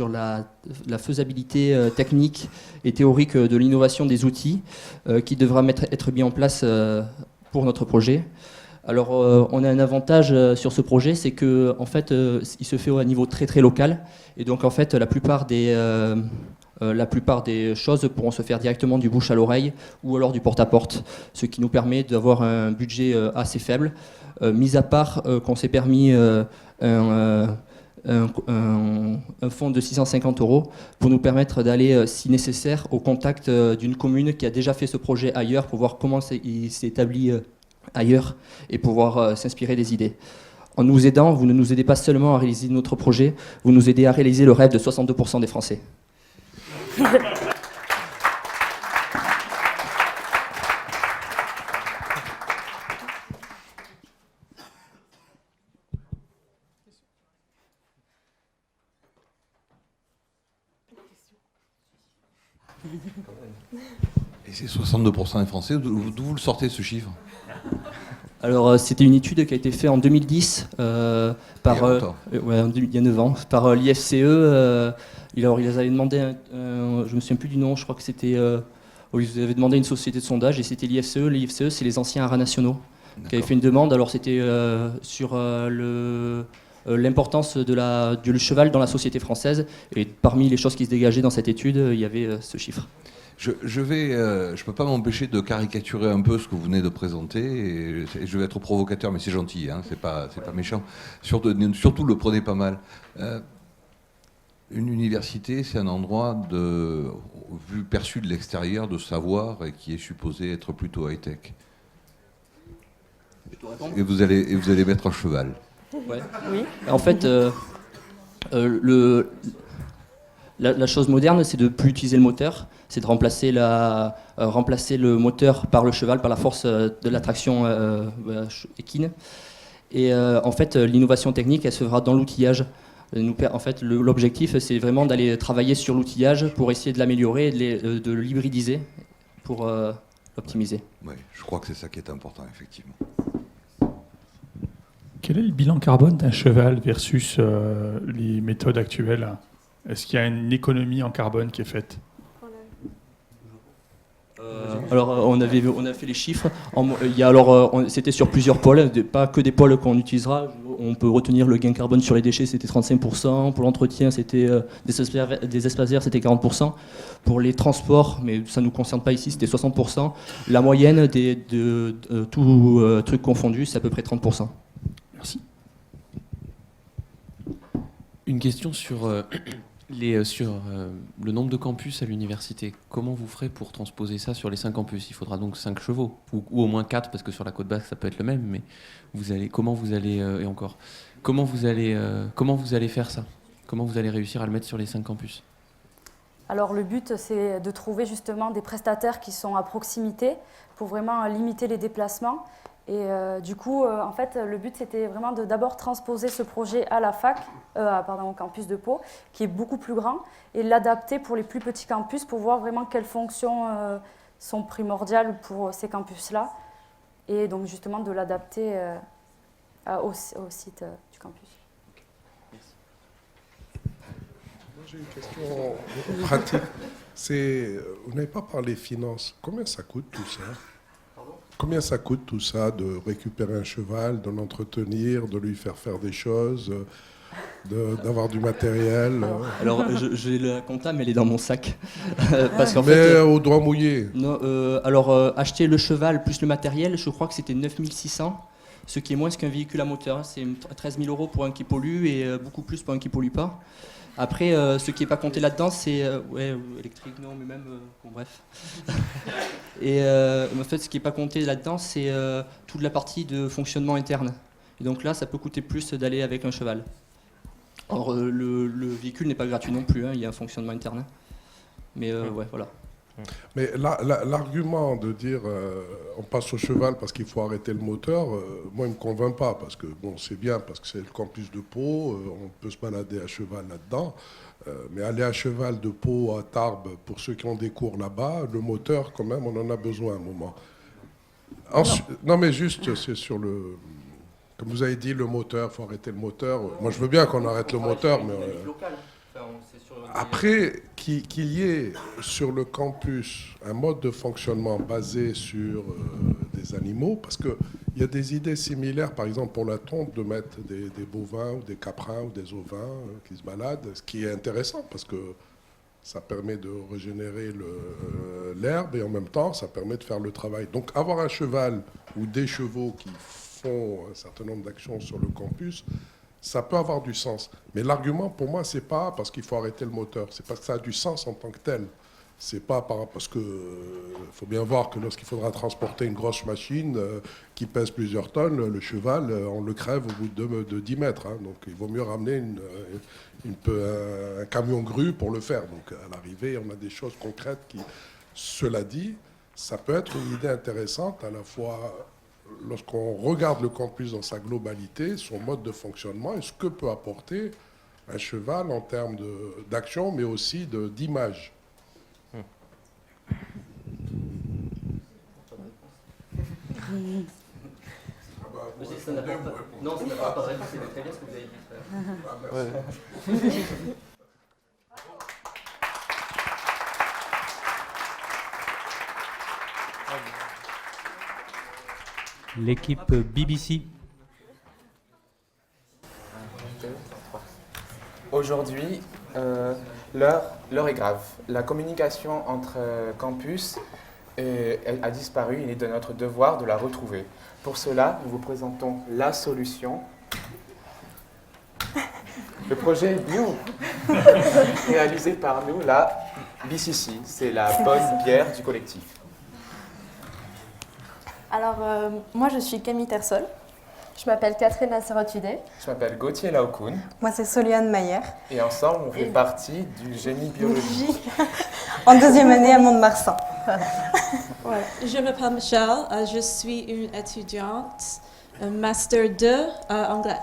la faisabilité technique et théorique de l'innovation des outils qui devra être mis en place pour notre projet. Alors, on a un avantage sur ce projet, c'est que en fait, il se fait au niveau très très local, et donc en fait, la plupart des choses pourront se faire directement du bouche à l'oreille ou alors du porte-à-porte, ce qui nous permet d'avoir un budget assez faible, mis à part qu'on s'est permis un fonds de 650 € pour nous permettre d'aller, si nécessaire, au contact d'une commune qui a déjà fait ce projet ailleurs pour voir comment il s'est établi ailleurs et pouvoir s'inspirer des idées. En nous aidant, vous ne nous aidez pas seulement à réaliser notre projet, vous nous aidez à réaliser le rêve de 62% des Français. Et c'est 62% des Français, d'où vous le sortez ce chiffre? Alors, c'était une étude qui a été faite en 2010 il y a 9 ans, par l'IFCE. Ils avaient demandé, je ne me souviens plus du nom, je crois que c'était, ils avaient demandé à une société de sondage et c'était l'IFCE. L'IFCE, c'est les anciens haras nationaux qui avaient fait une demande. Alors, c'était sur l'importance du cheval dans la société française. Et parmi les choses qui se dégageaient dans cette étude, il y avait ce chiffre. Je peux pas m'empêcher de caricaturer un peu ce que vous venez de présenter, et je vais être provocateur, mais c'est gentil, hein, c'est pas méchant. Surtout, le prenez pas mal. Une université, c'est un endroit perçu de l'extérieur, de savoir, et qui est supposé être plutôt high-tech. Et vous allez mettre un cheval. Ouais. Oui. En fait, la chose moderne, c'est de ne plus utiliser le moteur, c'est de remplacer le moteur par le cheval, par la force de l'attraction équine. Et en fait, l'innovation technique, elle se fera dans l'outillage. En fait, l'objectif, c'est vraiment d'aller travailler sur l'outillage pour essayer de l'améliorer et de l'hybridiser pour l'optimiser. Oui, je crois que c'est ça qui est important, effectivement. Quel est le bilan carbone d'un cheval versus les méthodes actuelles? Est-ce qu'il y a une économie en carbone qui est faite? Alors, on a fait les chiffres. C'était sur plusieurs pôles, pas que des pôles qu'on utilisera. on peut retenir le gain carbone sur les déchets, c'était 35%. Pour l'entretien, c'était des espaces verts, c'était 40%. Pour les transports, mais ça ne nous concerne pas ici, c'était 60%. La moyenne de tout truc confondu, c'est à peu près 30%. Merci. Une question sur, le nombre de campus à l'université. Comment vous ferez pour transposer ça sur les 5 campus? Il faudra donc 5 chevaux, ou au moins 4, parce que sur la côte basque, ça peut être le même, mais comment vous allez faire ça? Comment vous allez réussir à le mettre sur les 5 campus? Alors le but, c'est de trouver justement des prestataires qui sont à proximité pour vraiment limiter les déplacements. Et du coup, en fait, le but, c'était vraiment de d'abord transposer ce projet à la fac, au campus de Pau, qui est beaucoup plus grand, et l'adapter pour les plus petits campus pour voir vraiment quelles fonctions sont primordiales pour ces campus-là, et donc justement de l'adapter au site du campus. Moi, j'ai une question pratique. Vous n'avez pas parlé finances. Combien ça coûte tout ça? Combien ça coûte tout ça, de récupérer un cheval, de l'entretenir, de lui faire des choses, d'avoir du matériel? Alors, j'ai la compta, mais elle est dans mon sac. Parce qu'en mais fait, au doigt mouillé. Non, acheter le cheval plus le matériel, je crois que c'était 9600, ce qui est moins qu'un véhicule à moteur. C'est 13 000 € pour un qui pollue et beaucoup plus pour un qui pollue pas. Après, ce qui n'est pas compté là-dedans, c'est électrique, non, mais même, bon, bref. Et en fait, ce qui n'est pas compté là-dedans, c'est toute la partie de fonctionnement interne. Et donc là, ça peut coûter plus d'aller avec un cheval. Or, le véhicule n'est pas gratuit non plus, hein, il y a un fonctionnement interne. Mais ouais, voilà. Mais l'argument de dire on passe au cheval parce qu'il faut arrêter le moteur, moi, il ne me convainc pas. Parce que bon, c'est bien, parce que c'est le campus de Pau, on peut se balader à cheval là-dedans. Mais aller à cheval de Pau à Tarbes, pour ceux qui ont des cours là-bas, le moteur, quand même, on en a besoin un moment. Non, mais juste, c'est sur le... Comme vous avez dit, le moteur, il faut arrêter le moteur. Moi, je veux bien qu'on arrête le moteur, mais... Après, qu'il y ait sur le campus un mode de fonctionnement basé sur des animaux, parce qu'il y a des idées similaires, par exemple pour la tonte, de mettre des bovins ou des caprins ou des ovins qui se baladent, ce qui est intéressant, parce que ça permet de régénérer l'herbe et en même temps, ça permet de faire le travail. Donc avoir un cheval ou des chevaux qui font un certain nombre d'actions sur le campus, ça peut avoir du sens. Mais l'argument, pour moi, c'est pas parce qu'il faut arrêter le moteur. C'est parce que ça a du sens en tant que tel. C'est pas parce que faut bien voir que lorsqu'il faudra transporter une grosse machine qui pèse plusieurs tonnes, le cheval, on le crève au bout de 10 mètres. Hein. Donc il vaut mieux ramener un camion grue pour le faire. Donc à l'arrivée, on a des choses concrètes qui, cela dit, ça peut être une idée intéressante à la fois... Lorsqu'on regarde le campus dans sa globalité, son mode de fonctionnement et ce que peut apporter un cheval en termes d'action, mais aussi d'image. Non, ça n'a pas de réponse, c'est très bien ce que vous avez dit. L'équipe BBC. Aujourd'hui, l'heure est grave. La communication entre campus a disparu. Il est de notre devoir de la retrouver. Pour cela, nous vous présentons la solution. Le projet BIO, réalisé par nous, la BCC, c'est la bonne bière du collectif. Alors, moi, je suis Camille Tersol. Je m'appelle Catherine Asserotudé. Je m'appelle Gauthier Laocoun. Moi, c'est Soliane Mayer. Et ensemble, on fait partie du génie biologique. En deuxième année à Mont-de-Marsan. Ouais. Je m'appelle Michelle. Je suis une étudiante, un Master 2 à Anglet.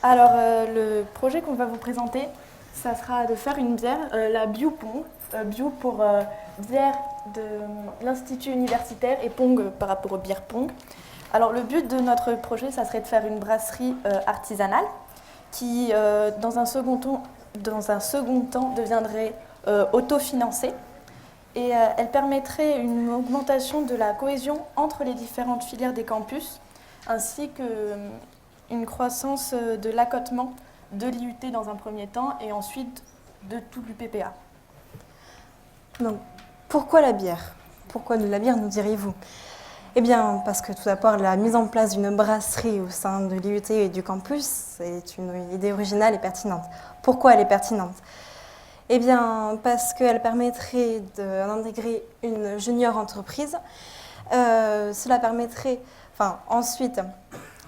Alors, le projet qu'on va vous présenter, ça sera de faire une bière, la Biopong. Bio pour bière de l'Institut universitaire et Pong par rapport aux bières Pong. Alors le but de notre projet, ça serait de faire une brasserie artisanale qui, dans un second temps, deviendrait autofinancée et elle permettrait une augmentation de la cohésion entre les différentes filières des campus ainsi qu'une croissance de l'accotement de l'IUT dans un premier temps et ensuite de tout l'UPPA. Donc, pourquoi la bière? Pourquoi de la bière, nous diriez-vous? Eh bien, parce que tout d'abord, la mise en place d'une brasserie au sein de l'IUT et du campus, c'est une idée originale et pertinente. Pourquoi elle est pertinente? Eh bien, parce qu'elle permettrait d'intégrer une junior entreprise. Cela permettrait, ensuite,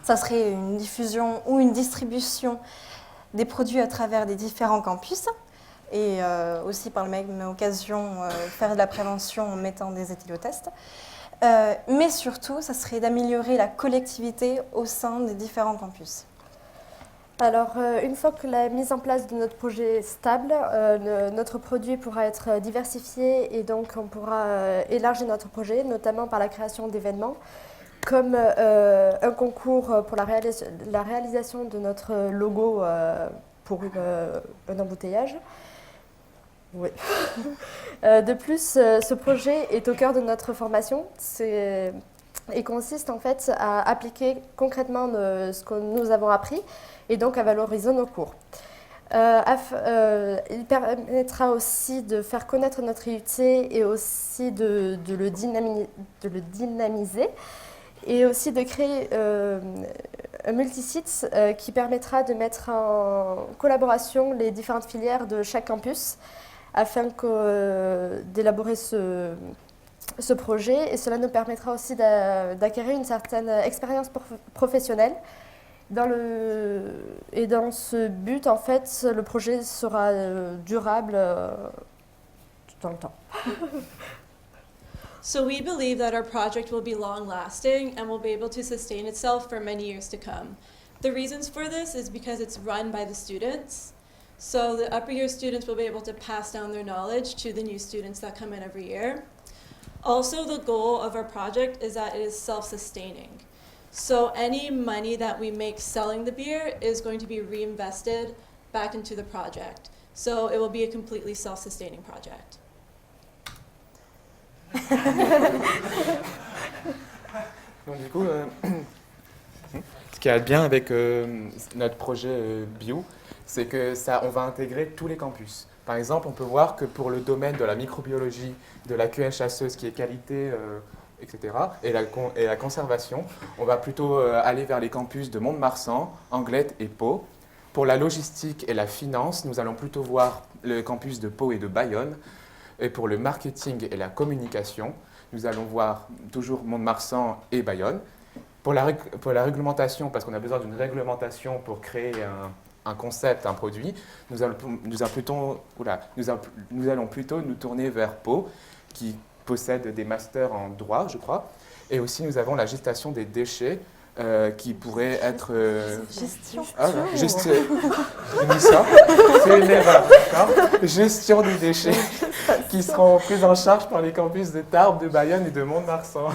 ça serait une diffusion ou une distribution des produits à travers des différents campus. Et aussi par la même occasion faire de la prévention en mettant des éthylotests. Mais surtout, ça serait d'améliorer la collectivité au sein des différents campus. Alors, une fois que la mise en place de notre projet est stable, notre produit pourra être diversifié et donc on pourra élargir notre projet, notamment par la création d'événements, comme un concours pour la réalisation de notre logo pour un embouteillage. Oui. De plus, ce projet est au cœur de notre formation et consiste en fait à appliquer concrètement ce que nous avons appris et donc à valoriser nos cours. Il permettra aussi de faire connaître notre IUT et aussi de le dynamiser et aussi de créer un multisite qui permettra de mettre en collaboration les différentes filières de chaque campus afin d'élaborer ce projet. Et cela nous permettra aussi d'acquérir une certaine expérience professionnelle. Et dans ce but, en fait, le projet sera durable tout dans le temps. So we believe that our project will be long-lasting and will be able to sustain itself for many years to come. The reasons for this is because it's run by the students. So the upper year students will be able to pass down their knowledge to the new students that come in every year. Also, the goal of our project is that it is self-sustaining. So any money that we make selling the beer is going to be reinvested back into the project. So it will be a completely self-sustaining project. Donc du coup, ce qui est bien avec notre projet bio, c'est que on va intégrer tous les campus. Par exemple, on peut voir que pour le domaine de la microbiologie, de la QN chasseuse qui est qualité, etc., et la conservation, on va plutôt aller vers les campus de Mont-de-Marsan, Anglet et Pau. Pour la logistique et la finance, nous allons plutôt voir le campus de Pau et de Bayonne. Et pour le marketing et la communication, nous allons voir toujours Mont-de-Marsan et Bayonne. Pour la réglementation, parce qu'on a besoin d'une réglementation pour créer un concept, un produit, nous allons plutôt nous tourner vers Pau, qui possède des masters en droit, je crois. Et aussi, nous avons la gestion des déchets, qui pourrait être... Gestion. Gestion. J'ai mis ça. C'est une erreur, d'accord. Gestion des déchets qui seront pris en charge par les campus de Tarbes, de Bayonne et de Mont-de-Marsan.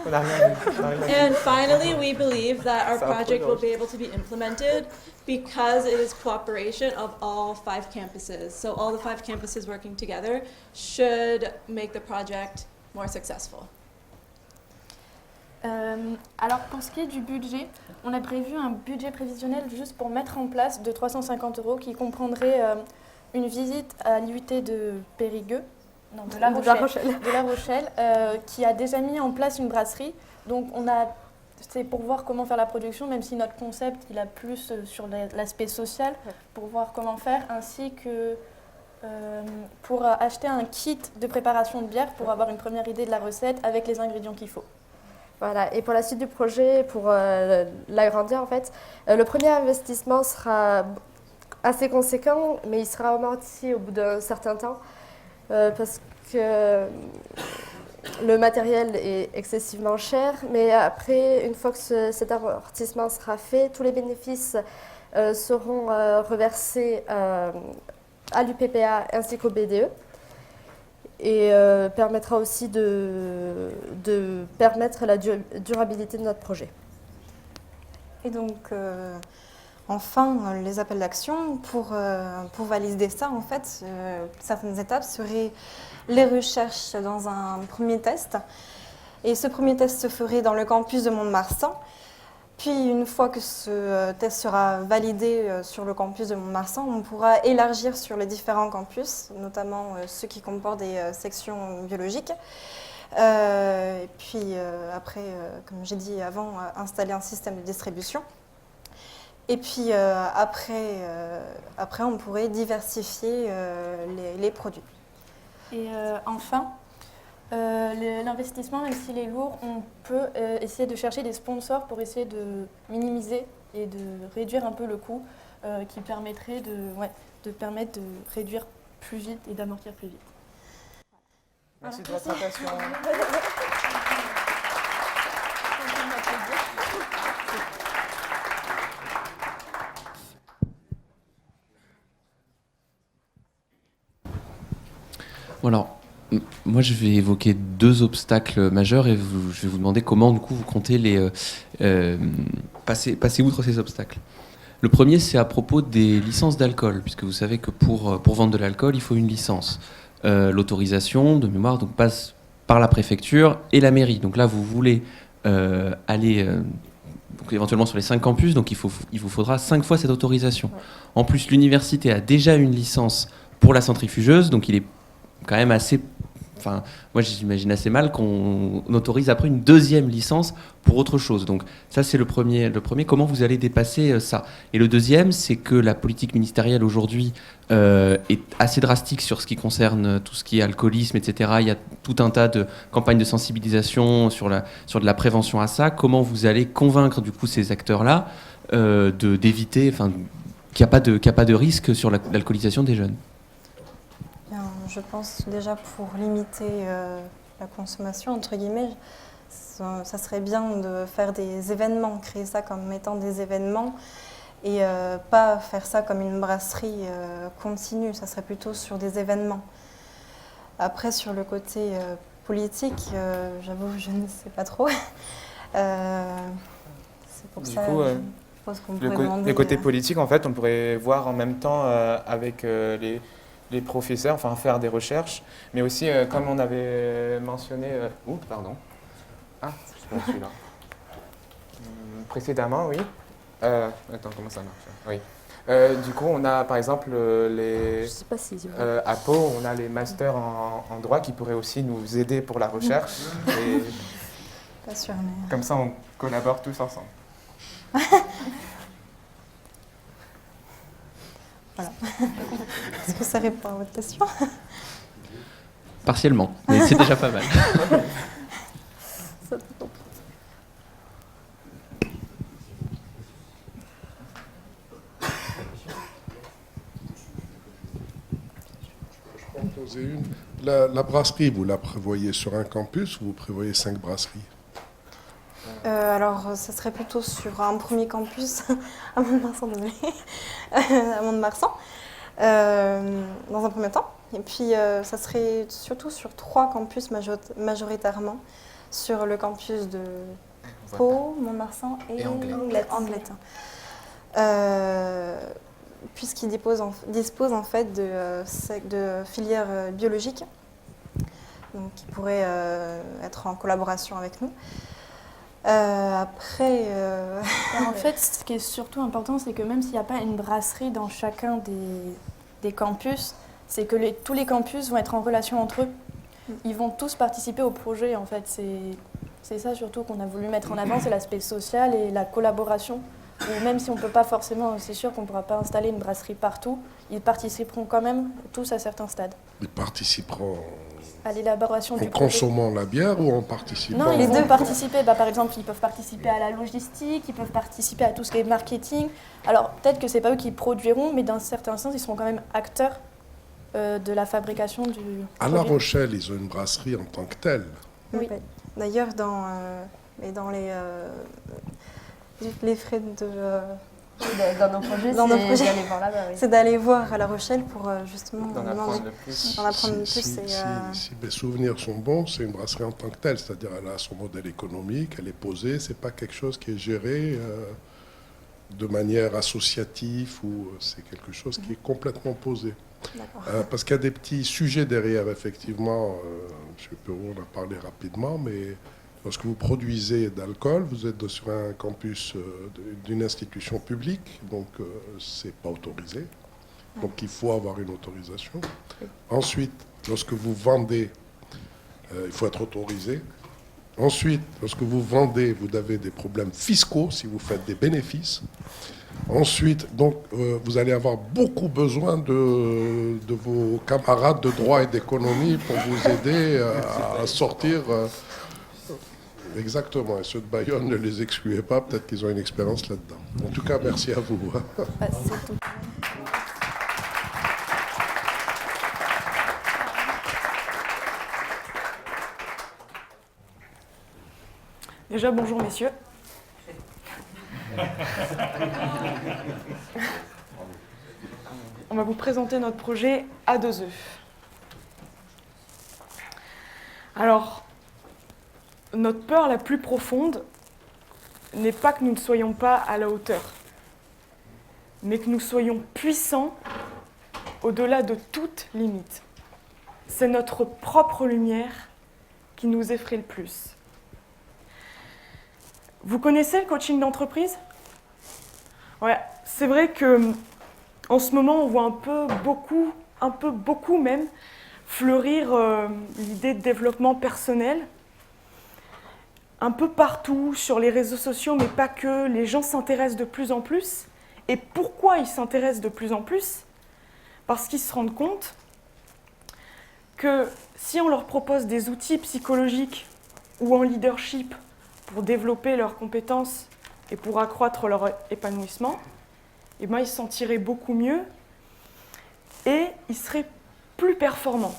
And finally, we believe that our project will be able to be implemented because it is cooperation of all 5 campuses. So all the 5 campuses working together should make the project more successful. Alors pour ce qui est du budget, on a prévu un budget prévisionnel juste pour mettre en place de 350 € qui comprendrait une visite à l'IUT de Périgueux, non, de La Rochelle, qui a déjà mis en place une brasserie. Donc c'est pour voir comment faire la production, même si notre concept il a plus sur l'aspect social, pour voir comment faire, ainsi que pour acheter un kit de préparation de bière pour avoir une première idée de la recette avec les ingrédients qu'il faut. Voilà, et pour la suite du projet, pour l'agrandir en fait, le premier investissement sera assez conséquent, mais il sera amorti au bout d'un certain temps, parce que le matériel est excessivement cher, mais après, une fois que cet amortissement sera fait, tous les bénéfices seront reversés à l'UPPA ainsi qu'au BDE. Et permettra aussi de permettre la durabilité de notre projet. Et donc, enfin, les appels d'action, pour valider ça, en fait, certaines étapes seraient les recherches dans un premier test, Et ce premier test se ferait dans le campus de Mont-de-Marsan. Puis, une fois que ce test sera validé sur le campus de Mont-de-Marsan, on pourra élargir sur les différents campus, notamment ceux qui comportent des sections biologiques. Et puis, après, comme j'ai dit avant, installer un système de distribution. Et puis, après, on pourrait diversifier les produits. Et enfin, l'investissement, même s'il est lourd, on peut essayer de chercher des sponsors pour essayer de minimiser et de réduire un peu le coût qui permettrait de permettre de réduire plus vite et d'amortir plus vite. Merci de votre attention. Alors, moi je vais évoquer 2 obstacles majeurs et je vais vous demander comment du coup vous comptez les passer outre ces obstacles. Le premier, c'est à propos des licences d'alcool, puisque vous savez que pour vendre de l'alcool, il faut une licence. L'autorisation de mémoire donc, passe par la préfecture et la mairie. Donc là, vous voulez aller donc, éventuellement sur les 5 campus, donc il vous faudra 5 fois cette autorisation. En plus, l'université a déjà une licence pour la centrifugeuse, donc il est quand même assez... Enfin, moi, j'imagine assez mal qu'on autorise après une 2e licence pour autre chose. Donc ça, c'est le premier. Comment vous allez dépasser ça? Et le deuxième, c'est que la politique ministérielle aujourd'hui est assez drastique sur ce qui concerne tout ce qui est alcoolisme, etc. Il y a tout un tas de campagnes de sensibilisation sur de la prévention à ça. Comment vous allez convaincre du coup ces acteurs-là d'éviter, enfin, qu'il n'y a pas de risque sur l'alcoolisation des jeunes? Je pense déjà pour limiter la consommation, entre guillemets, ça serait bien de faire des événements, créer ça comme étant des événements et pas faire ça comme une brasserie continue, ça serait plutôt sur des événements. Après, sur le côté politique, j'avoue, je ne sais pas trop. C'est pour Du ça coup, je pense qu'on pourrait demander... le côté politique, en fait, on pourrait voir en même temps avec les professeurs, enfin faire des recherches, mais aussi, comme on avait mentionné... pardon. Ah, c'est pas celui-là. Précédemment, oui. Attends, comment ça marche? Oui. Du coup, on a par exemple Je sais pas si à Pau, on a les masters en droit qui pourraient aussi nous aider pour la recherche. Et pas sûr, mais... Comme ça, on collabore tous ensemble. Voilà. Est-ce que ça répond à votre question? Partiellement, mais c'est déjà pas mal. Ça te comprend. Je peux en poser une. La brasserie, vous la prévoyez sur un campus ou vous prévoyez 5 brasseries? Alors, ce serait plutôt sur un premier campus à Mont-de-Marsan, désolé, à Mont-de-Marsan, dans un premier temps. Et puis, ça serait surtout sur 3 campus majoritairement, sur le campus de Pau, Mont-de-Marsan et Anglet. Puisqu'ils disposent en fait de filières biologiques, donc qui pourraient être en collaboration avec nous. Après... En fait, ce qui est surtout important, c'est que même s'il n'y a pas une brasserie dans chacun des campus, c'est que tous les campus vont être en relation entre eux. Ils vont tous participer au projet, en fait. C'est ça surtout qu'on a voulu mettre en avant, c'est l'aspect social et la collaboration. Ou même si on ne peut pas forcément, c'est sûr qu'on ne pourra pas installer une brasserie partout, ils participeront quand même tous à certains stades. Ils participeront à l'élaboration du projet. En consommant la bière ou en participant? Non, ils vont participer. Par exemple, ils peuvent participer à la logistique, ils peuvent participer à tout ce qui est marketing. Alors, peut-être que ce n'est pas eux qui produiront, mais dans certains sens, ils seront quand même acteurs de la fabrication du À La Rochelle, ils ont une brasserie en tant que telle. Oui. D'ailleurs, dans les frais dans nos projets, c'est d'aller voir là-bas. Oui. C'est d'aller voir à La Rochelle pour justement d'en apprendre plus. Si mes souvenirs sont bons, c'est une brasserie en tant que telle, c'est-à-dire elle a son modèle économique, elle est posée, c'est pas quelque chose qui est géré de manière associative ou c'est quelque chose qui est complètement posé. Parce qu'il y a des petits sujets derrière, effectivement, je sais pas, on a parlé rapidement, mais lorsque vous produisez d'alcool, vous êtes sur un campus d'une institution publique, donc c'est pas autorisé. Donc il faut avoir une autorisation. Ensuite, lorsque vous vendez, il faut être autorisé. Ensuite, lorsque vous vendez, vous avez des problèmes fiscaux si vous faites des bénéfices. Ensuite, donc, vous allez avoir beaucoup besoin de vos camarades de droit et d'économie pour vous aider à sortir. Exactement. Et ceux de Bayonne, ne les excluez pas. Peut-être qu'ils ont une expérience là-dedans. En tout cas, merci à vous. Déjà, bonjour messieurs. On va vous présenter notre projet A2E. Alors, notre peur la plus profonde n'est pas que nous ne soyons pas à la hauteur, mais que nous soyons puissants au-delà de toute limite. C'est notre propre lumière qui nous effraie le plus. Vous connaissez le coaching d'entreprise ? Ouais, c'est vrai que en ce moment, on voit un peu beaucoup même, fleurir l'idée de développement personnel. Un peu partout, sur les réseaux sociaux, mais pas que, les gens s'intéressent de plus en plus. Et pourquoi ils s'intéressent de plus en plus ? Parce qu'ils se rendent compte que si on leur propose des outils psychologiques ou en leadership pour développer leurs compétences et pour accroître leur épanouissement, eh ben, ils se sentiraient beaucoup mieux et ils seraient plus performants.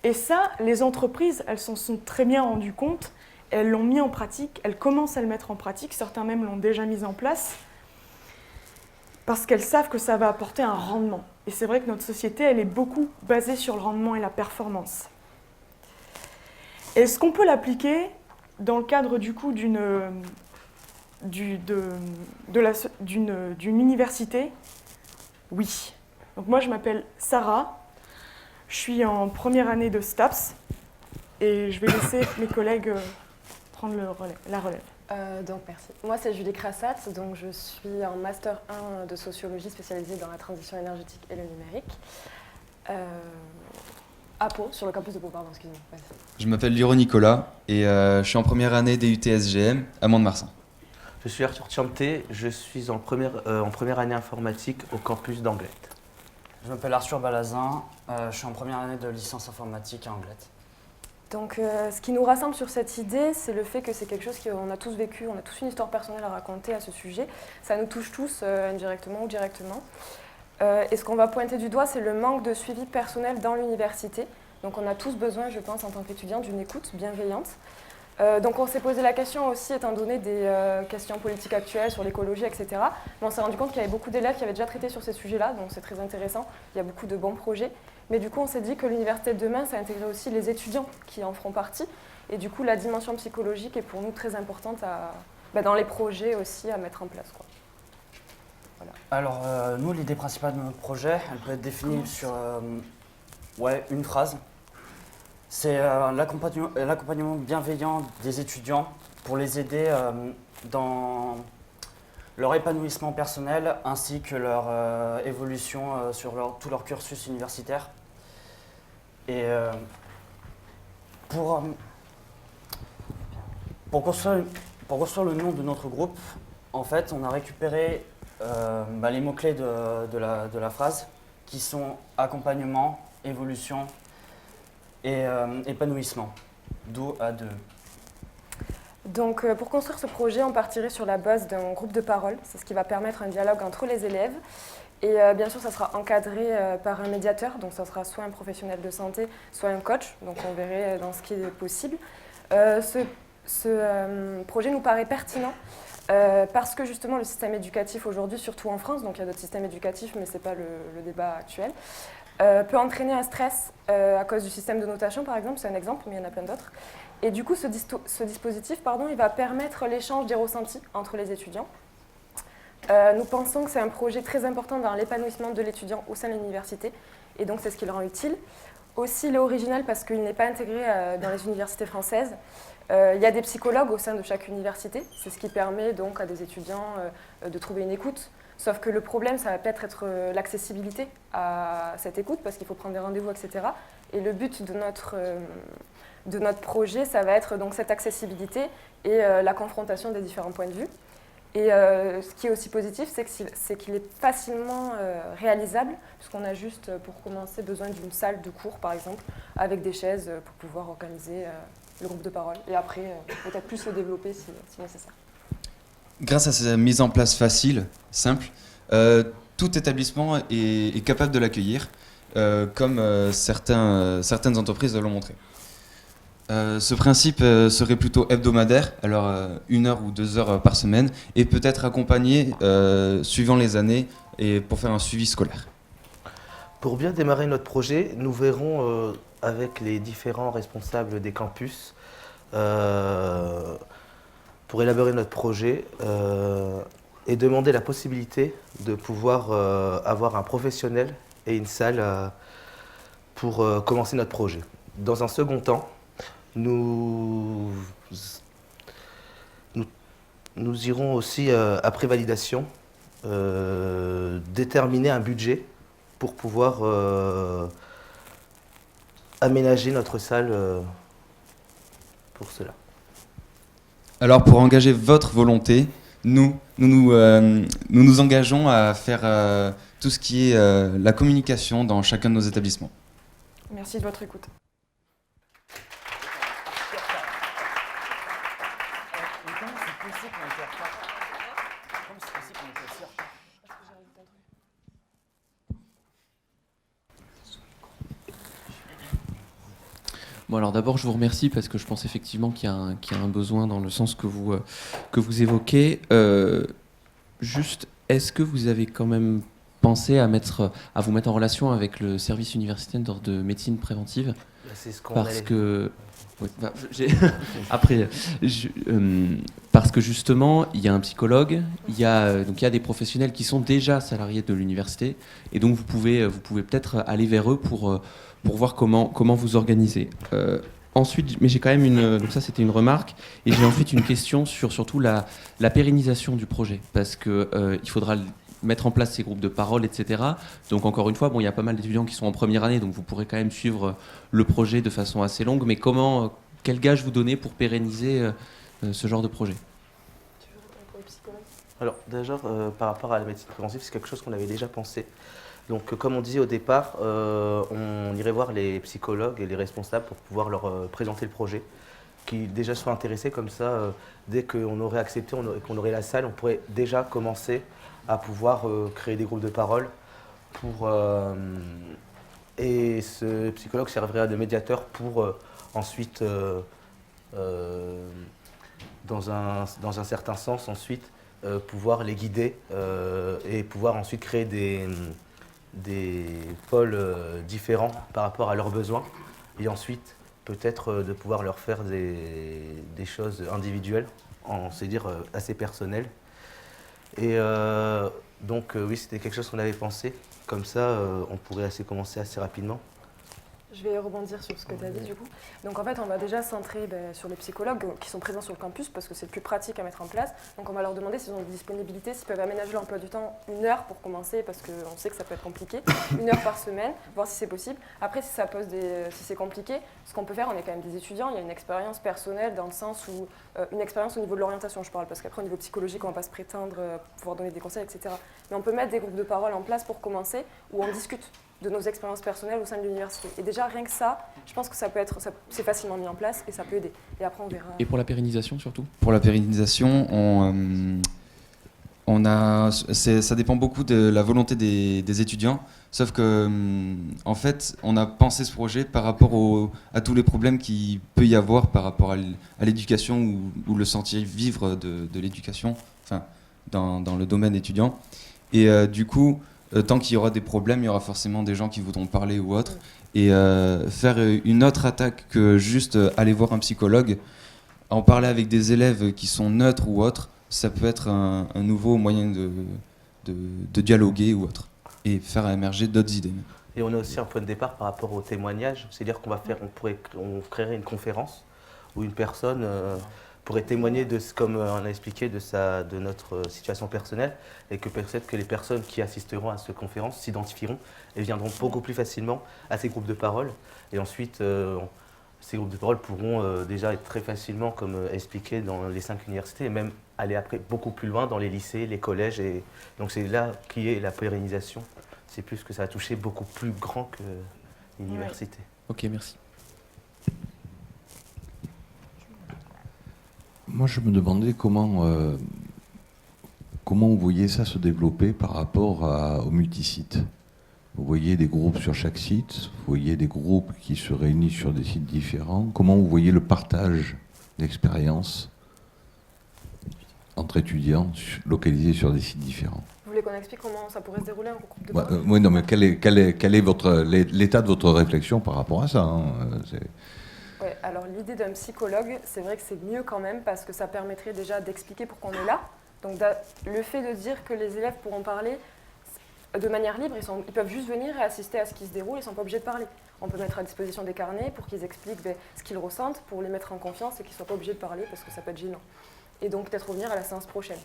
Et ça, les entreprises, elles s'en sont très bien rendues compte, elles l'ont mis en pratique, elles commencent à le mettre en pratique, certains même l'ont déjà mis en place, parce qu'elles savent que ça va apporter un rendement. Et c'est vrai que notre société, elle est beaucoup basée sur le rendement et la performance. Est-ce qu'on peut l'appliquer dans le cadre du coup d'une université? Oui. Donc moi je m'appelle Sarah, je suis en première année de STAPS et je vais laisser mes collègues prendre la relève. Donc merci. Moi c'est Julie Crassat, donc je suis en master 1 de sociologie spécialisée dans la transition énergétique et le numérique. À Pau, sur le campus de Pau, pardon, excusez-moi. Je m'appelle Liro Nicolas et je suis en première année DUT-SGM à Mont-de-Marsan. Je suis Arthur Tiamté, je suis en première année informatique au campus d'Anglette. Je m'appelle Arthur Balazin, je suis en première année de licence informatique à Anglette. Donc ce qui nous rassemble sur cette idée, c'est le fait que c'est quelque chose qu'on a tous vécu, on a tous une histoire personnelle à raconter à ce sujet. Ça nous touche tous, indirectement ou directement. Et ce qu'on va pointer du doigt, c'est le manque de suivi personnel dans l'université. Donc on a tous besoin, je pense, en tant qu'étudiants, d'une écoute bienveillante. Donc on s'est posé la question aussi, étant donné des questions politiques actuelles sur l'écologie, etc. Mais on s'est rendu compte qu'il y avait beaucoup d'élèves qui avaient déjà traité sur ces sujets-là, donc c'est très intéressant. Il y a beaucoup de bons projets. Mais du coup, on s'est dit que l'université de demain, ça intégrait aussi les étudiants qui en feront partie. Et du coup, la dimension psychologique est pour nous très importante dans les projets aussi à mettre en place, quoi. Voilà. Alors, nous, l'idée principale de notre projet, elle peut être définie sur une phrase. C'est l'accompagnement bienveillant des étudiants pour les aider dans leur épanouissement personnel ainsi que leur évolution sur tout leur cursus universitaire. Et pour construire le nom de notre groupe, en fait, on a récupéré les mots-clés de la phrase qui sont accompagnement, évolution et épanouissement, d'où A2E. Donc pour construire ce projet, on partirait sur la base d'un groupe de parole. C'est ce qui va permettre un dialogue entre les élèves. Et bien sûr, ça sera encadré par un médiateur. Donc ça sera soit un professionnel de santé, soit un coach. Donc on verrait dans ce qui est possible. Ce projet nous paraît pertinent parce que justement le système éducatif aujourd'hui, surtout en France, donc il y a d'autres systèmes éducatifs, mais ce n'est pas le débat actuel, peut entraîner un stress à cause du système de notation, par exemple. C'est un exemple, mais il y en a plein d'autres. Et du coup, ce dispositif, il va permettre l'échange des ressentis entre les étudiants. Nous pensons que c'est un projet très important dans l'épanouissement de l'étudiant au sein de l'université, et donc c'est ce qui le rend utile. aussi il est original parce qu'il n'est pas intégré dans les universités françaises. Il y a des psychologues au sein de chaque université, c'est ce qui permet donc à des étudiants de trouver une écoute. Sauf que le problème, ça va peut-être être l'accessibilité à cette écoute parce qu'il faut prendre des rendez-vous, etc. Et le but de notre projet, ça va être donc cette accessibilité et la confrontation des différents points de vue. Et ce qui est aussi positif, c'est qu'il est facilement réalisable, puisqu'on a juste, pour commencer, besoin d'une salle de cours, par exemple, avec des chaises pour pouvoir organiser le groupe de parole. Et après, peut-être plus le développer si nécessaire. Grâce à cette mise en place facile, simple, tout établissement est capable de l'accueillir, comme certaines entreprises l'ont montré. Ce principe serait plutôt hebdomadaire, alors 1 heure ou 2 heures par semaine, et peut-être accompagné suivant les années et pour faire un suivi scolaire. Pour bien démarrer notre projet, nous verrons avec les différents responsables des campus pour élaborer notre projet et demander la possibilité de pouvoir avoir un professionnel et une salle pour commencer notre projet. Dans un second temps, nous irons aussi, après validation, déterminer un budget pour pouvoir aménager notre salle pour cela. Alors pour engager votre volonté, nous nous engageons à faire tout ce qui est la communication dans chacun de nos établissements. Merci de votre écoute. Bon, alors d'abord, je vous remercie parce que je pense effectivement qu'il y a un besoin dans le sens que vous évoquez. Juste, est-ce que vous avez quand même pensé à vous mettre en relation avec le service universitaire de médecine préventive? C'est ce qu'on parce que oui, après, parce que justement, il y a un psychologue, il y a des professionnels qui sont déjà salariés de l'université, et donc vous pouvez peut-être aller vers eux pour voir comment vous organisez. Ensuite, mais j'ai quand même donc ça c'était une remarque, et j'ai ensuite une question sur surtout la pérennisation du projet, parce que il faudra mettre en place ces groupes de parole, etc. Donc encore une fois, il y a pas mal d'étudiants qui sont en première année, donc vous pourrez quand même suivre le projet de façon assez longue, mais quel gage vous donnez pour pérenniser ce genre de projet? Alors déjà, par rapport à la médecine préventive, c'est quelque chose qu'on avait déjà pensé. Donc comme on disait au départ, on irait voir les psychologues et les responsables pour pouvoir leur présenter le projet, qu'ils déjà soient intéressés, comme ça, dès qu'on aurait accepté, qu'on aurait la salle, on pourrait déjà commencer à pouvoir créer des groupes de parole. Et ce psychologue servirait de médiateur pour ensuite, dans un certain sens, ensuite, pouvoir les guider et pouvoir ensuite créer des pôles différents par rapport à leurs besoins, et ensuite peut-être de pouvoir leur faire des choses individuelles, c'est-à-dire assez personnelles. Et donc oui, c'était quelque chose qu'on avait pensé, comme ça on pourrait commencer assez rapidement. Je vais rebondir sur ce que tu as dit du coup. Donc en fait, on va déjà se centrer sur les psychologues qui sont présents sur le campus parce que c'est le plus pratique à mettre en place. Donc on va leur demander s'ils ont des disponibilités, s'ils peuvent aménager l'emploi du temps 1 heure pour commencer, parce qu'on sait que ça peut être compliqué, 1 heure par semaine, voir si c'est possible. Après, si c'est compliqué, ce qu'on peut faire, on est quand même des étudiants, il y a une expérience personnelle dans le sens où, une expérience au niveau de l'orientation je parle, parce qu'après au niveau psychologique, on ne va pas se prétendre pouvoir donner des conseils, etc. Mais on peut mettre des groupes de parole en place pour commencer, où on discute de nos expériences personnelles au sein de l'université. Et déjà, rien que ça, je pense que c'est facilement mis en place et ça peut aider. Et après, on verra. Et pour la pérennisation, surtout? Pour la pérennisation, ça dépend beaucoup de la volonté des étudiants, sauf que, en fait, on a pensé ce projet par rapport à tous les problèmes qu'il peut y avoir par rapport à l'éducation ou le sentier vivre de l'éducation, enfin, dans le domaine étudiant. Et du coup, tant qu'il y aura des problèmes, il y aura forcément des gens qui voudront parler ou autre. Et faire une autre attaque que juste aller voir un psychologue, en parler avec des élèves qui sont neutres ou autres, ça peut être un nouveau moyen de dialoguer ou autre. Et faire émerger d'autres idées. Et on a aussi un point de départ par rapport au témoignage, c'est-à-dire on créerait une conférence où une personne pourrait témoigner comme on a expliqué, de notre situation personnelle, et que peut-être que les personnes qui assisteront à cette conférence s'identifieront et viendront beaucoup plus facilement à ces groupes de parole. Et ensuite, ces groupes de parole pourront déjà être très facilement, comme expliqué, dans les 5 universités, et même aller après beaucoup plus loin dans les lycées, les collèges. Et donc c'est là qui est la pérennisation. C'est plus que ça a touché beaucoup plus grand que l'université. Ok, merci. Moi, je me demandais comment vous voyez ça se développer par rapport aux multisites. Vous voyez des groupes sur chaque site, vous voyez des groupes qui se réunissent sur des sites différents. Comment vous voyez le partage d'expériences entre étudiants localisés sur des sites différents? Vous voulez qu'on explique comment ça pourrait se dérouler un groupe de parole? Oui, non, mais quel est l'état de votre réflexion par rapport à ça, Ouais, alors l'idée d'un psychologue, c'est vrai que c'est mieux quand même parce que ça permettrait déjà d'expliquer pourquoi on est là. Donc le fait de dire que les élèves pourront parler de manière libre, ils peuvent juste venir et assister à ce qui se déroule, ils ne sont pas obligés de parler. On peut mettre à disposition des carnets pour qu'ils expliquent ce qu'ils ressentent, pour les mettre en confiance et qu'ils ne soient pas obligés de parler parce que ça peut être gênant. Et donc peut-être revenir à la séance prochaine.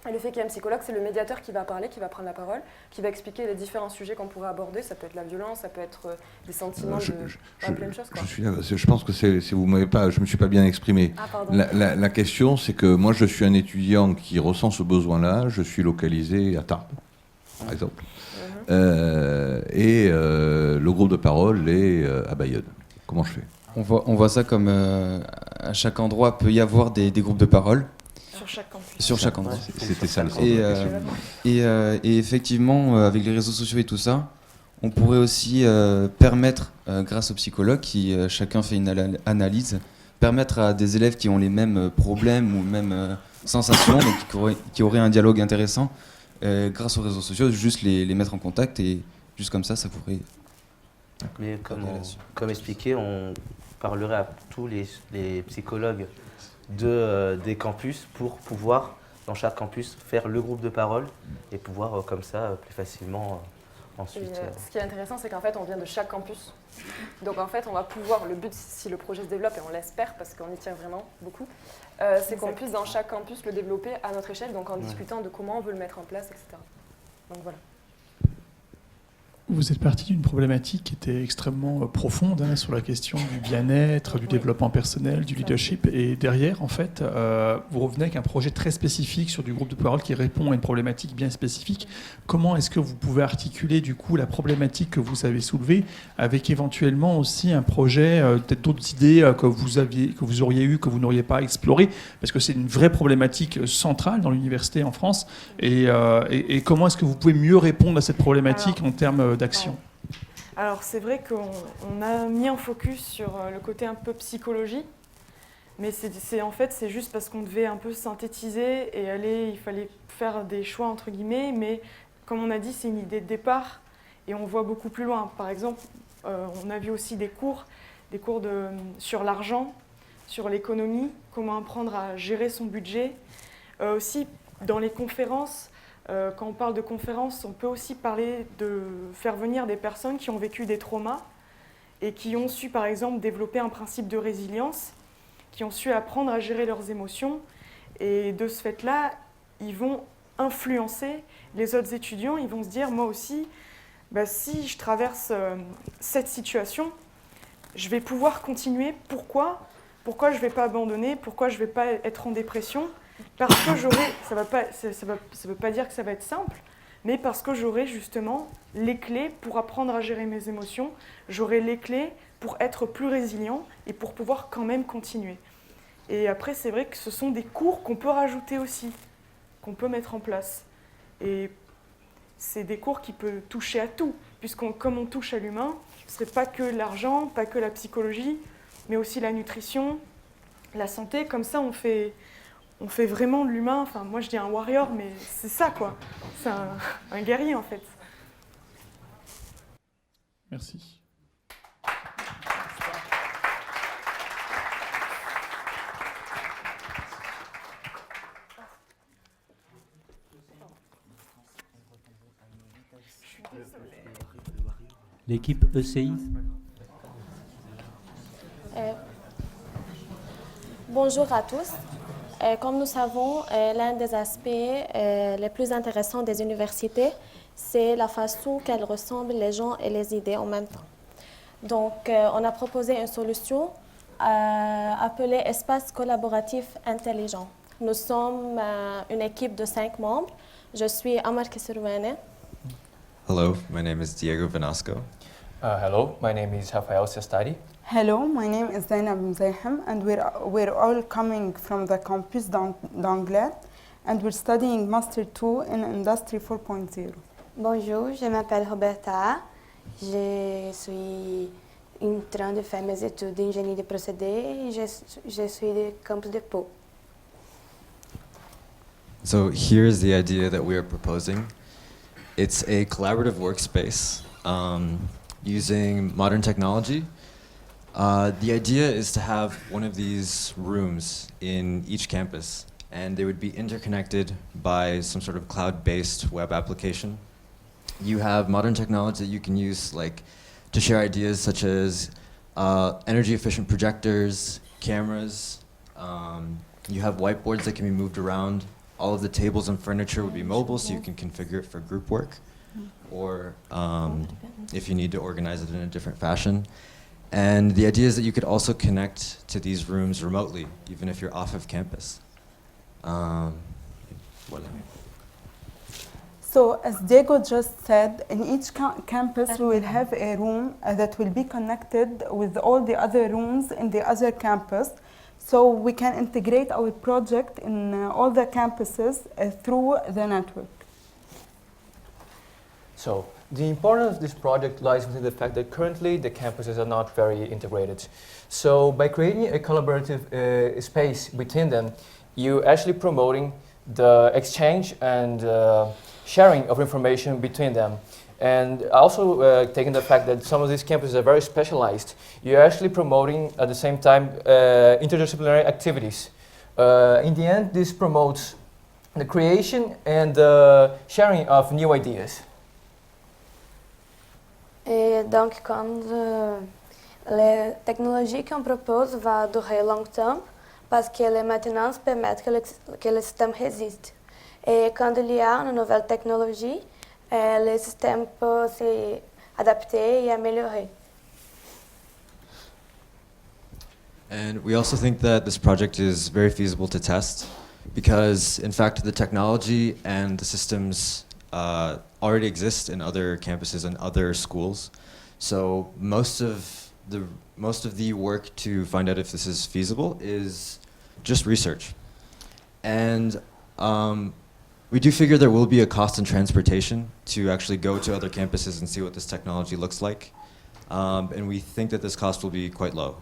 Et le fait qu'il y ait un psychologue, c'est le médiateur qui va parler, qui va prendre la parole, qui va expliquer les différents sujets qu'on pourrait aborder. Ça peut être la violence, ça peut être des sentiments, plein de choses. Quoi. Je pense que je ne me suis pas bien exprimé. Ah, pardon. La question, c'est que moi, je suis un étudiant qui ressent ce besoin-là. Je suis localisé à Tarbes, par exemple. Et le groupe de parole est à Bayonne. Comment je fais? On voit ça comme à chaque endroit peut y avoir des groupes de parole. Sur chaque campus. Sur chaque endroit. C'était ça le sens de la question. Et effectivement, avec les réseaux sociaux et tout ça, on pourrait aussi permettre, grâce aux psychologues qui chacun fait une analyse, permettre à des élèves qui ont les mêmes problèmes ou mêmes sensations, donc qui auraient un dialogue intéressant, grâce aux réseaux sociaux, juste les mettre en contact et juste comme ça pourrait... Mais comme expliqué, on parlerait à tous les psychologues des campus pour pouvoir, dans chaque campus, faire le groupe de parole et pouvoir comme ça plus facilement ensuite... Ce qui est intéressant, c'est qu'en fait, on vient de chaque campus. Donc en fait, on va pouvoir, le but, si le projet se développe, et on l'espère parce qu'on y tient vraiment beaucoup, c'est qu'on puisse dans chaque campus le développer à notre échelle, donc en discutant de comment on veut le mettre en place, etc. Donc voilà. Vous êtes parti d'une problématique qui était extrêmement profonde sur la question du bien-être, du développement personnel, du leadership. Et derrière, en fait, vous revenez avec un projet très spécifique sur du groupe de parole qui répond à une problématique bien spécifique. Comment est-ce que vous pouvez articuler du coup la problématique que vous avez soulevée avec éventuellement aussi un projet, peut-être d'autres idées que vous auriez eues, que vous n'auriez pas explorées, parce que c'est une vraie problématique centrale dans l'université en France. Et comment est-ce que vous pouvez mieux répondre à cette problématique en termes d'action? Alors c'est vrai qu'on a mis un focus sur le côté un peu psychologie, mais c'est juste parce qu'on devait un peu synthétiser et il fallait faire des choix entre guillemets, mais comme on a dit, c'est une idée de départ et on voit beaucoup plus loin. Par exemple, on a vu aussi des cours sur l'argent, sur l'économie, comment apprendre à gérer son budget. Aussi, dans les conférences, quand on parle de conférences, on peut aussi parler de faire venir des personnes qui ont vécu des traumas et qui ont su, par exemple, développer un principe de résilience, qui ont su apprendre à gérer leurs émotions. Et de ce fait-là, ils vont influencer les autres étudiants. Ils vont se dire, moi aussi, si je traverse cette situation, je vais pouvoir continuer. Pourquoi je ne vais pas abandonner? Pourquoi je ne vais pas être en dépression? Parce que ça veut pas dire que ça va être simple, mais parce que j'aurai justement les clés pour apprendre à gérer mes émotions, j'aurai les clés pour être plus résilient et pour pouvoir quand même continuer. Et après, c'est vrai que ce sont des cours qu'on peut rajouter aussi, qu'on peut mettre en place. Et c'est des cours qui peuvent toucher à tout, comme on touche à l'humain, ce ne serait pas que l'argent, pas que la psychologie, mais aussi la nutrition, la santé. Comme ça, on fait vraiment de l'humain, enfin moi je dis un warrior, mais c'est ça quoi, c'est un guerrier en fait. Merci. L'équipe ECI. Bonjour à tous. Comme nous savons, l'un des aspects les plus intéressants des universités, c'est la façon qu'elles ressemblent les gens et les idées en même temps. Donc, on a proposé une solution appelée Espace collaboratif intelligent. Nous sommes une équipe de 5 membres. Je suis Amar Kisirwane. Hello, my name is Diego Vanasco. Hello, my name is Rafael Sestari. Hello, my name is Zainab Mzayhem, and we're all coming from the campus d'Anglet, and we're studying Master 2 in Industry 4.0. Bonjour, je m'appelle Roberta. Je suis en train de faire mes études d'ingénierie de procédés et je suis du campus de Pau. So here's the idea that we are proposing. It's a collaborative workspace using modern technology. The idea is to have one of these rooms in each campus, and they would be interconnected by some sort of cloud-based web application. You have modern technology that you can use to share ideas such as energy-efficient projectors, cameras. You have whiteboards that can be moved around. All of the tables and furniture would be mobile, so you can configure it for group work, or if you need to organize it in a different fashion. And the idea is that you could also connect to these rooms remotely, even if you're off of campus. Voilà. So, as Diego just said, in each campus we will have a room that will be connected with all the other rooms in the other campus. So we can integrate our project in all the campuses through the network. So the importance of this project lies within the fact that currently the campuses are not very integrated. So by creating a collaborative space between them, you're actually promoting the exchange and sharing of information between them. And also taking the fact that some of these campuses are very specialized, you're actually promoting at the same time interdisciplinary activities. In the end, this promotes the creation and the sharing of new ideas. Et donc, quand la technologie qu'on propose va durer longtemps, parce que les maintenances permettent que le système résiste. Et quand il y a une nouvelle technologie, le système peut s'adapter et améliorer. And we also think that this project is very feasible to test because, in fact, the technology and the systems already exist in other campuses and other schools. So most of the work to find out if this is feasible is just research. And we do figure there will be a cost in transportation to actually go to other campuses and see what this technology looks like. And we think that this cost will be quite low.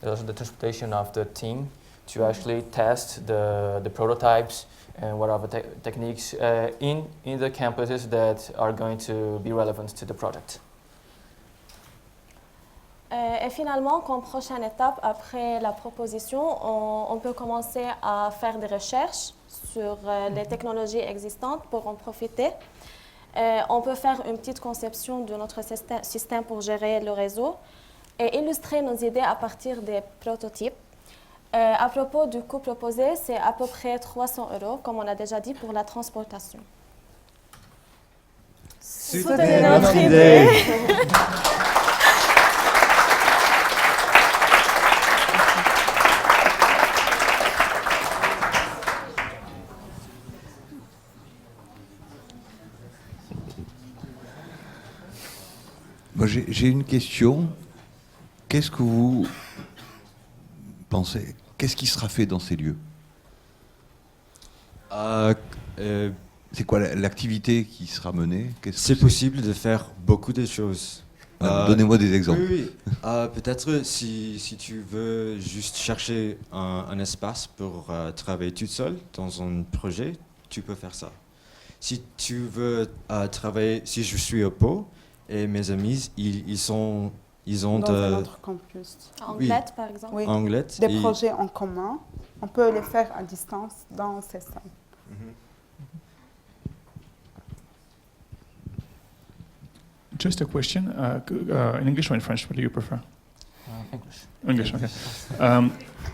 There's also the transportation of the team to actually test the prototypes and what other techniques in the campuses that are going to be relevant to the project. Et finalement, comme prochaine étape, après la proposition, on peut commencer à faire des recherches sur les technologies existantes pour en profiter. On peut faire une petite conception de notre système pour gérer le réseau et illustrer nos idées à partir des prototypes. À propos du coût proposé, c'est à peu près 300 €, comme on a déjà dit, pour la transportation. Soutenez notre idée. Moi, j'ai une question. Qu'est-ce que vous pensez? Qu'est-ce qui sera fait dans ces lieux? C'est quoi l'activité qui sera menée? C'est possible de faire beaucoup de choses. Donnez-moi des exemples. Oui, oui. Peut-être si tu veux juste chercher un espace pour travailler toute seule dans un projet, tu peux faire ça. Si tu veux travailler, si je suis au Pau et mes amis, ils ont dans notre campus. Anglet, par exemple. Oui. Anglet, des projets en commun, on peut les faire à distance dans ces salles. Just a question, in English or in French, what do you prefer? English. English, okay.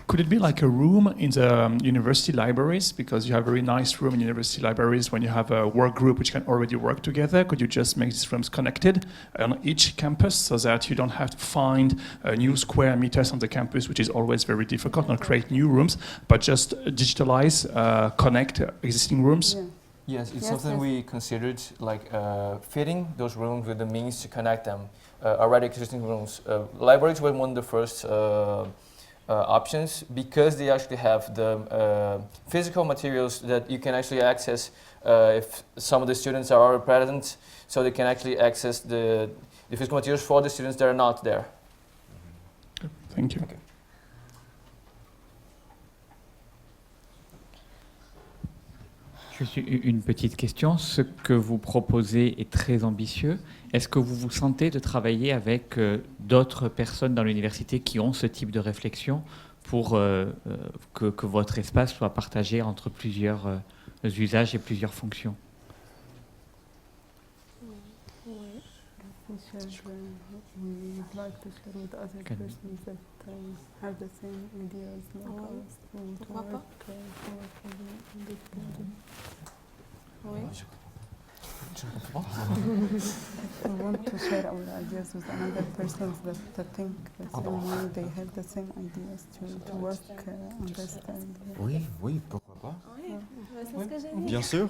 Could it be like a room in the university libraries? Because you have a very nice room in university libraries when you have a work group which can already work together. Could you just make these rooms connected on each campus so that you don't have to find new square meters on the campus, which is always very difficult, not create new rooms, but just digitalize, connect existing rooms? Yeah. Yes, it's Yes, something yes. we considered, like fitting those rooms with the means to connect them. Already existing rooms. Libraries were one of the first options because they actually have the physical materials that you can actually access if some of the students are already present, so they can actually access the physical materials for the students that are not there. Thank you. Okay. Juste une petite question. Ce que vous proposez est très ambitieux. Est-ce que vous vous sentez de travailler avec d'autres personnes dans l'université qui ont ce type de réflexion pour que votre espace soit partagé entre plusieurs usages et plusieurs fonctions? We would like to share with other Can- persons that have the same ideas like us to Pourquoi pas? work in this project. Oui. We want to share our ideas with another persons that think the same way, they have the same ideas to work on this. Oui, oui, pourquoi pas? Oui, c'est ce que j'ai dit. Bien sûr.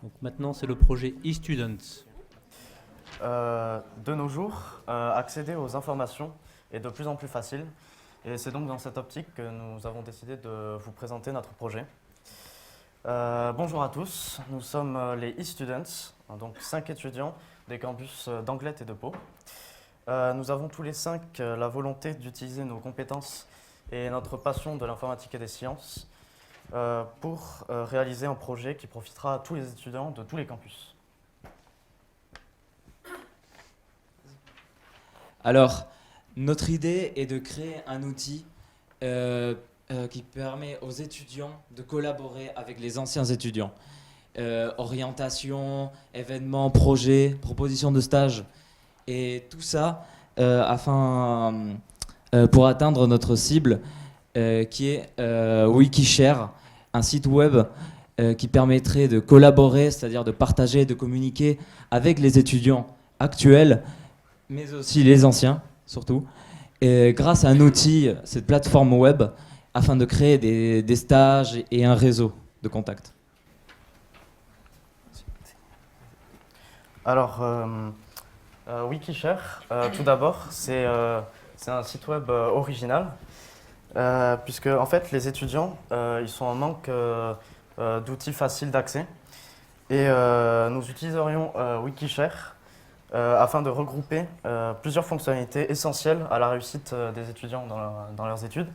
Donc maintenant, c'est le projet eStudents. De nos jours, accéder aux informations est de plus en plus facile. Et c'est donc dans cette optique que nous avons décidé de vous présenter notre projet. Bonjour à tous, nous sommes les eStudents, donc 5 étudiants des campus d'Anglet et de Pau. Nous avons tous les 5 la volonté d'utiliser nos compétences et notre passion de l'informatique et des sciences pour réaliser un projet qui profitera à tous les étudiants de tous les campus. Alors, notre idée est de créer un outil qui permet aux étudiants de collaborer avec les anciens étudiants. Orientation, événements, projets, propositions de stage. Et tout ça pour atteindre notre cible qui est Wikishare, un site web qui permettrait de collaborer, c'est-à-dire de partager, de communiquer avec les étudiants actuels, mais aussi les anciens, surtout, et grâce à un outil, cette plateforme web, afin de créer des stages et un réseau de contacts. Alors, Wikishare, tout d'abord, c'est un site web original, puisque en fait, les étudiants, ils sont en manque d'outils faciles d'accès. Et nous utiliserions Wikishare afin de regrouper plusieurs fonctionnalités essentielles à la réussite des étudiants dans leurs études.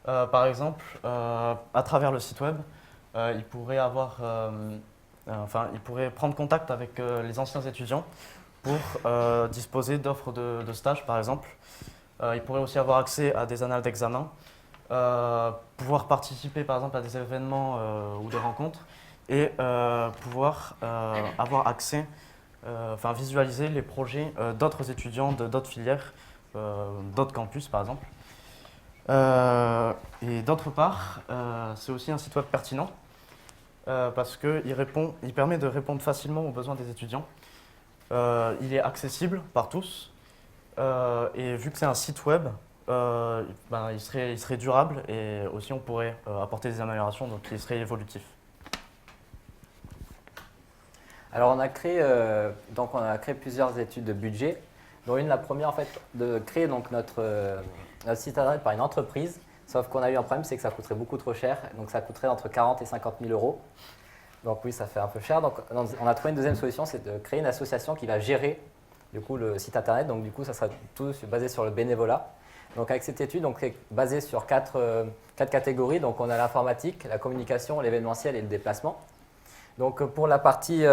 Par exemple, à travers le site web, ils pourraient prendre contact avec les anciens étudiants pour disposer d'offres de stage, par exemple. Ils pourraient aussi avoir accès à des annales d'examen, pouvoir participer, par exemple, à des événements ou des rencontres, et pouvoir avoir accès, visualiser les projets d'autres étudiants de d'autres filières, d'autres campus, par exemple. Et d'autre part, c'est aussi un site web pertinent parce qu'il permet de répondre facilement aux besoins des étudiants. Il est accessible par tous et vu que c'est un site web, il serait durable et aussi on pourrait apporter des améliorations, donc il serait évolutif. Alors on a créé plusieurs études de budget, dont la première en fait de créer donc notre site internet par une entreprise, sauf qu'on a eu un problème, c'est que ça coûterait beaucoup trop cher, donc ça coûterait entre 40 et 50 000 euros. Donc oui, ça fait un peu cher. Donc on a trouvé une deuxième solution, c'est de créer une association qui va gérer du coup, le site internet. Donc, du coup, ça sera tout basé sur le bénévolat. Donc, avec cette étude, donc, c'est basé sur quatre catégories. Donc, on a l'informatique, la communication, l'événementiel et le déplacement. Donc, pour la partie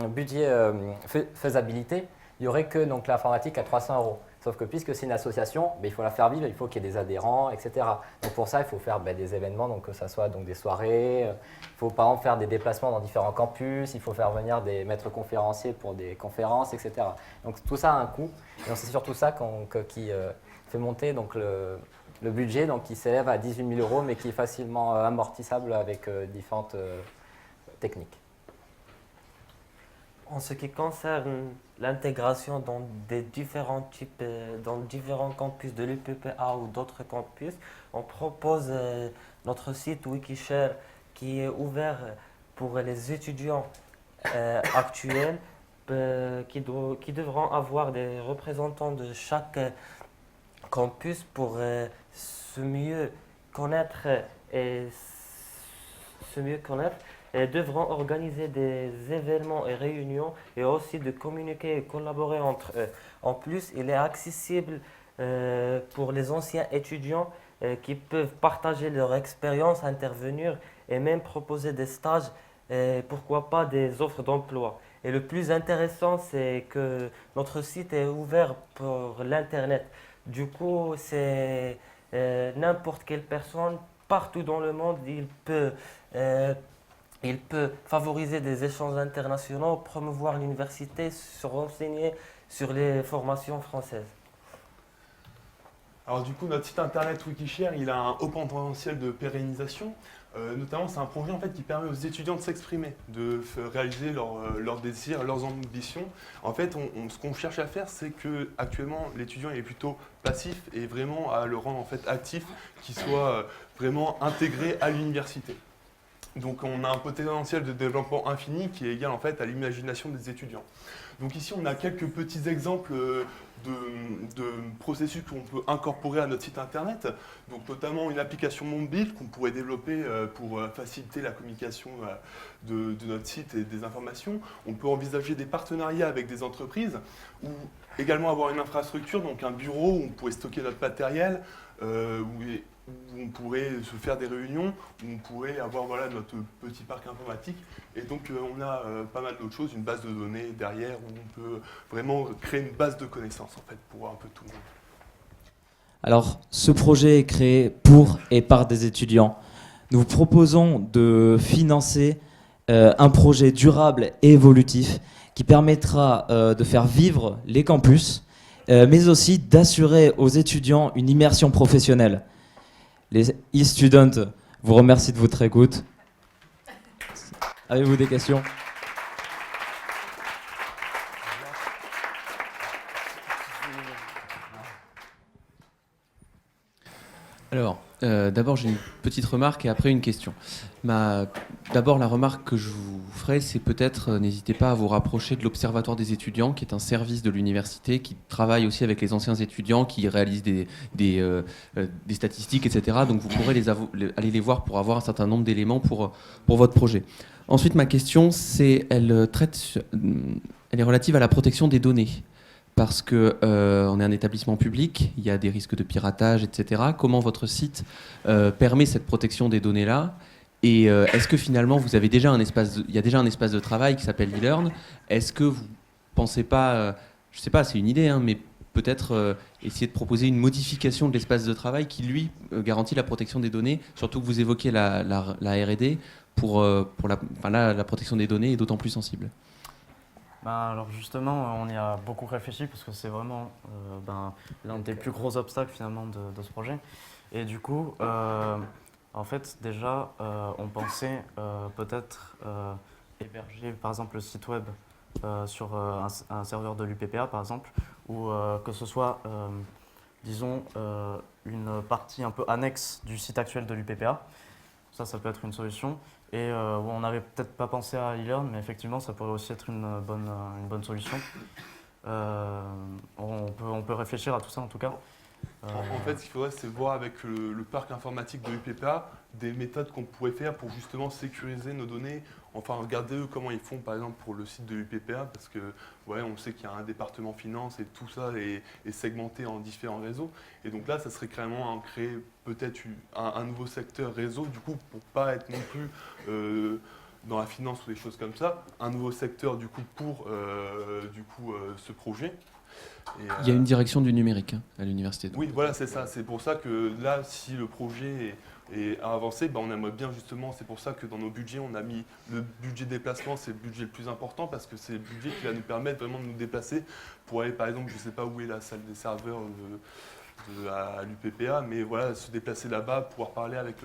budget faisabilité, il n'y aurait que l'informatique à 300 €. Sauf que puisque c'est une association, il faut la faire vivre, il faut qu'il y ait des adhérents, etc. Donc pour ça, il faut faire des événements, donc que ce soit des soirées, il faut par exemple faire des déplacements dans différents campus, il faut faire venir des maîtres conférenciers pour des conférences, etc. Donc tout ça a un coût. Et c'est surtout ça qui fait monter le budget, donc qui s'élève à 18 000 €, mais qui est facilement amortissable avec différentes techniques. En ce qui concerne l'intégration dans différents campus de l'UPPA ou d'autres campus, on propose notre site Wikishare qui est ouvert pour les étudiants actuels qui devront avoir des représentants de chaque campus pour se mieux connaître et devront organiser des événements et réunions et aussi de communiquer et collaborer entre eux. En plus, il est accessible pour les anciens étudiants qui peuvent partager leur expérience, intervenir et même proposer des stages et pourquoi pas des offres d'emploi. Et le plus intéressant, c'est que notre site est ouvert pour l'Internet. Du coup, c'est n'importe quelle personne, partout dans le monde, il peut favoriser des échanges internationaux, promouvoir l'université, se renseigner sur les formations françaises. Alors du coup, notre site internet Wikishare, il a un haut potentiel de pérennisation. Notamment, c'est un projet en fait, qui permet aux étudiants de s'exprimer, de réaliser leurs désirs, leurs ambitions. En fait, ce qu'on cherche à faire, c'est que actuellement l'étudiant est plutôt passif et vraiment à le rendre en fait, actif, qu'il soit vraiment intégré à l'université. Donc on a un potentiel de développement infini qui est égal en fait à l'imagination des étudiants. Donc ici on a quelques petits exemples de processus qu'on peut incorporer à notre site internet. Donc notamment une application mobile qu'on pourrait développer pour faciliter la communication de notre site et des informations. On peut envisager des partenariats avec des entreprises ou également avoir une infrastructure, donc un bureau où on pourrait stocker notre matériel, où on pourrait se faire des réunions, où on pourrait avoir notre petit parc informatique. Et donc on a pas mal d'autres choses, une base de données derrière, où on peut vraiment créer une base de connaissances en fait, pour un peu tout le monde. Alors, ce projet est créé pour et par des étudiants. Nous vous proposons de financer un projet durable et évolutif qui permettra de faire vivre les campus, mais aussi d'assurer aux étudiants une immersion professionnelle. Les e-students vous remercient de votre écoute. Avez-vous des questions ? Alors, d'abord j'ai une petite remarque et après une question. D'abord la remarque que je vous ferai, c'est peut-être, n'hésitez pas à vous rapprocher de l'Observatoire des étudiants, qui est un service de l'université, qui travaille aussi avec les anciens étudiants, qui réalise des statistiques, etc. Donc vous pourrez aller les voir pour avoir un certain nombre d'éléments pour votre projet. Ensuite, ma question, elle est relative à la protection des données. Parce qu'on est un établissement public, il y a des risques de piratage, etc. Comment votre site permet cette protection des données-là ? Et est-ce que finalement, il y a déjà un espace de travail qui s'appelle eLearn ? Est-ce que vous ne pensez pas, je ne sais pas, c'est une idée, mais peut-être essayer de proposer une modification de l'espace de travail qui, lui, garantit la protection des données, surtout que vous évoquez la R&D, pour la protection des données est d'autant plus sensible. Alors justement, on y a beaucoup réfléchi parce que c'est vraiment l'un des plus gros obstacles finalement de ce projet. Et du coup, en fait, déjà, on pensait peut-être héberger par exemple le site web sur un serveur de l'UPPA par exemple, ou que ce soit, disons, une partie un peu annexe du site actuel de l'UPPA. Ça peut être une solution. Et on n'avait peut-être pas pensé à eLearn, mais effectivement, ça pourrait aussi être une bonne solution. On peut réfléchir à tout ça en tout cas. En fait, ce qu'il faudrait, c'est voir avec le parc informatique de l'UPPA des méthodes qu'on pourrait faire pour justement sécuriser nos données. Enfin, regarder eux comment ils font, par exemple, pour le site de l'UPPA, parce que ouais, on sait qu'il y a un département finance et tout ça est segmenté en différents réseaux. Et donc là, ça serait carrément créer peut-être un nouveau secteur réseau, du coup, pour pas être non plus dans la finance ou des choses comme ça, un nouveau secteur du coup pour ce projet. Et, il y a une direction du numérique à l'université. Oui, voilà, c'est ça. C'est pour ça que là, si le projet est avancé, on aimerait bien justement, c'est pour ça que dans nos budgets, on a mis le budget déplacement, c'est le budget le plus important parce que c'est le budget qui va nous permettre vraiment de nous déplacer pour aller, par exemple, je ne sais pas où est la salle des serveurs à l'UPPA, mais voilà, se déplacer là-bas, pouvoir parler avec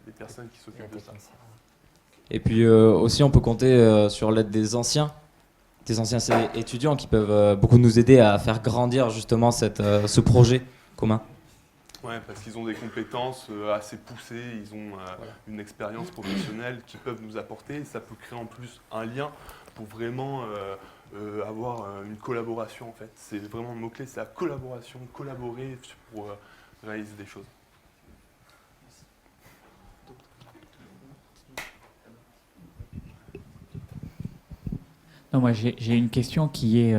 les personnes qui s'occupent de ça. Et puis aussi, on peut compter sur l'aide des anciens étudiants qui peuvent beaucoup nous aider à faire grandir justement ce projet commun. Ouais, parce qu'ils ont des compétences assez poussées, ils ont une expérience professionnelle qu'ils peuvent nous apporter. Ça peut créer en plus un lien pour vraiment avoir une collaboration en fait. C'est vraiment le mot-clé, c'est la collaboration, collaborer pour réaliser des choses. Non, moi j'ai une question qui est,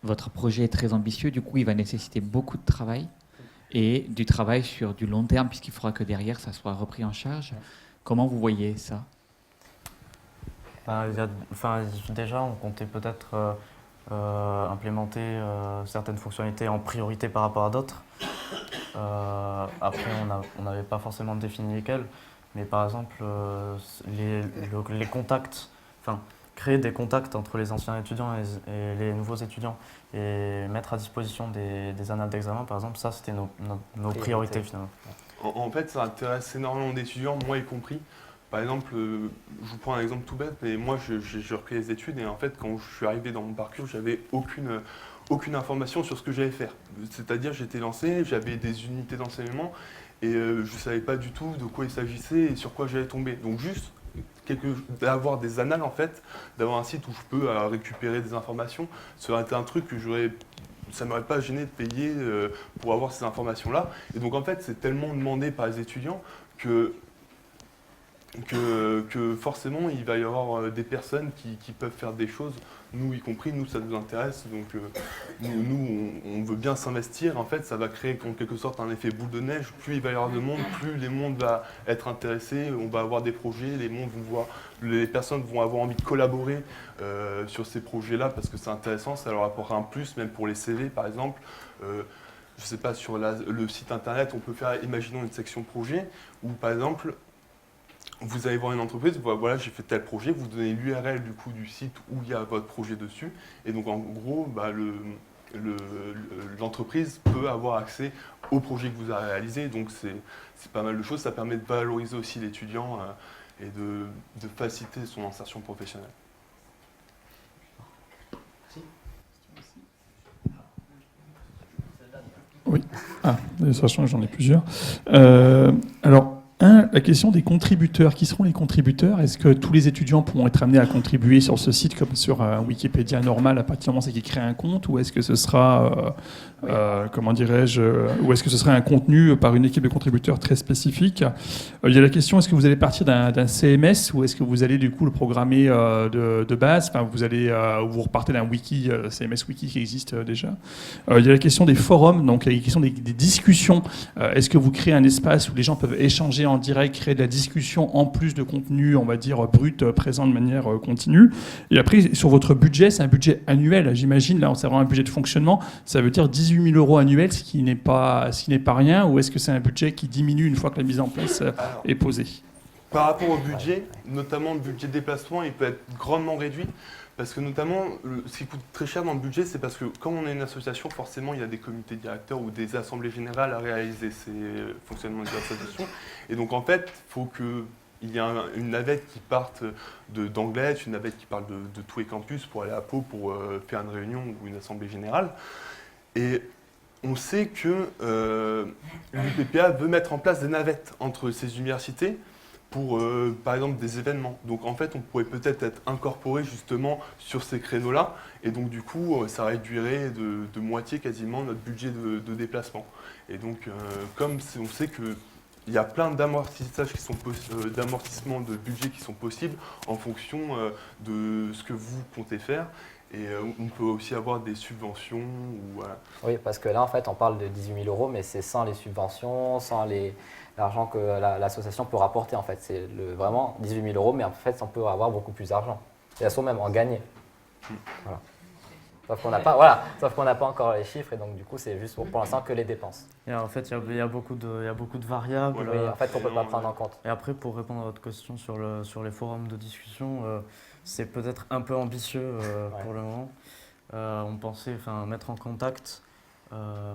votre projet est très ambitieux, du coup il va nécessiter beaucoup de travail et du travail sur du long terme puisqu'il faudra que derrière ça soit repris en charge. Comment vous voyez ça? Déjà on comptait peut-être implémenter certaines fonctionnalités en priorité par rapport à d'autres. Après on n'avait pas forcément défini lesquelles, mais par exemple les contacts, créer des contacts entre les anciens étudiants et les nouveaux étudiants et mettre à disposition des annales d'examen, par exemple, ça c'était nos priorités finalement. En fait, ça intéresse énormément d'étudiants, moi y compris. Par exemple, je vous prends un exemple tout bête, mais moi j'ai repris les études et en fait quand je suis arrivé dans mon parcours, j'avais aucune information sur ce que j'allais faire. C'est-à-dire j'étais lancé, j'avais des unités d'enseignement et je ne savais pas du tout de quoi il s'agissait et sur quoi j'allais tomber. Donc juste d'avoir des annales en fait, d'avoir un site où je peux récupérer des informations, ça aurait été un truc que ça m'aurait pas gêné de payer pour avoir ces informations-là. Et donc en fait, c'est tellement demandé par les étudiants que forcément, il va y avoir des personnes qui peuvent faire des choses, nous y compris, nous ça nous intéresse, donc nous on veut bien s'investir, en fait ça va créer en quelque sorte un effet boule de neige, plus il va y avoir de monde, plus les mondes vont être intéressés, on va avoir des projets, les personnes vont avoir envie de collaborer sur ces projets-là parce que c'est intéressant, ça leur apportera un plus, même pour les CV par exemple. Je ne sais pas, sur le site internet, on peut faire, imaginons une section projet, où par exemple, vous allez voir une entreprise, voilà, j'ai fait tel projet, vous donnez l'URL du coup du site où il y a votre projet dessus, et donc en gros, l'entreprise peut avoir accès au projet que vous avez réalisé, donc c'est pas mal de choses, ça permet de valoriser aussi l'étudiant et de faciliter son insertion professionnelle. Oui, sachant que j'en ai plusieurs. Alors, la question des contributeurs. Qui seront les contributeurs? Est-ce que tous les étudiants pourront être amenés à contribuer sur ce site comme sur Wikipédia normal à partir du moment où ils créent un compte, ou est-ce que ce sera, ou est-ce que ce serait un contenu par une équipe de contributeurs très spécifique? Il y a la question, est-ce que vous allez partir d'un CMS ou est-ce que vous allez du coup le programmer de base? Enfin, vous repartez d'un wiki, CMS wiki qui existe déjà. Il y a la question des forums, donc il y a la question des discussions. Est-ce que vous créez un espace où les gens peuvent échanger en direct, créer de la discussion en plus de contenu, on va dire, brut, présent de manière continue? Et après, sur votre budget, c'est un budget annuel, j'imagine. Là, c'est vraiment un budget de fonctionnement. Ça veut dire 18 000 € annuels, ce qui n'est pas rien, ou est-ce que c'est un budget qui diminue une fois que la mise en place est posée? Par rapport au budget, notamment le budget de déplacement, il peut être grandement réduit. Parce que notamment, ce qui coûte très cher dans le budget, c'est parce que quand on est une association, forcément, il y a des comités directeurs ou des assemblées générales à réaliser ces fonctionnements des associations. Et donc, en fait, il faut qu'il y ait une navette qui parte d'Anglet, une navette qui parle de tous les campus pour aller à Pau pour faire une réunion ou une assemblée générale. Et on sait que l'UPPA veut mettre en place des navettes entre ces universités pour, par exemple, des événements. Donc en fait, on pourrait peut-être être incorporé justement sur ces créneaux-là, et donc du coup, ça réduirait de moitié quasiment notre budget de déplacement. Et donc, comme on sait que il y a plein d'amortissages d'amortissements de budget qui sont possibles en fonction de ce que vous comptez faire. Et on peut aussi avoir des subventions. Ou, voilà. Oui, parce que là, en fait, on parle de 18 000 €, mais c'est sans les subventions, sans l'argent que l'association peut rapporter. En fait, c'est vraiment 18 000 €, mais en fait, on peut avoir beaucoup plus d'argent. Et elles sont même en gagné. Voilà. Sauf qu'on n'a pas encore les chiffres, et donc du coup, c'est juste pour l'instant que les dépenses. Et en fait, il y a beaucoup de variables. Oui, en fait, qu'on ne peut pas prendre en compte. Et après, pour répondre à votre question sur les forums de discussion, c'est peut-être un peu ambitieux pour le moment. On pensait mettre en contact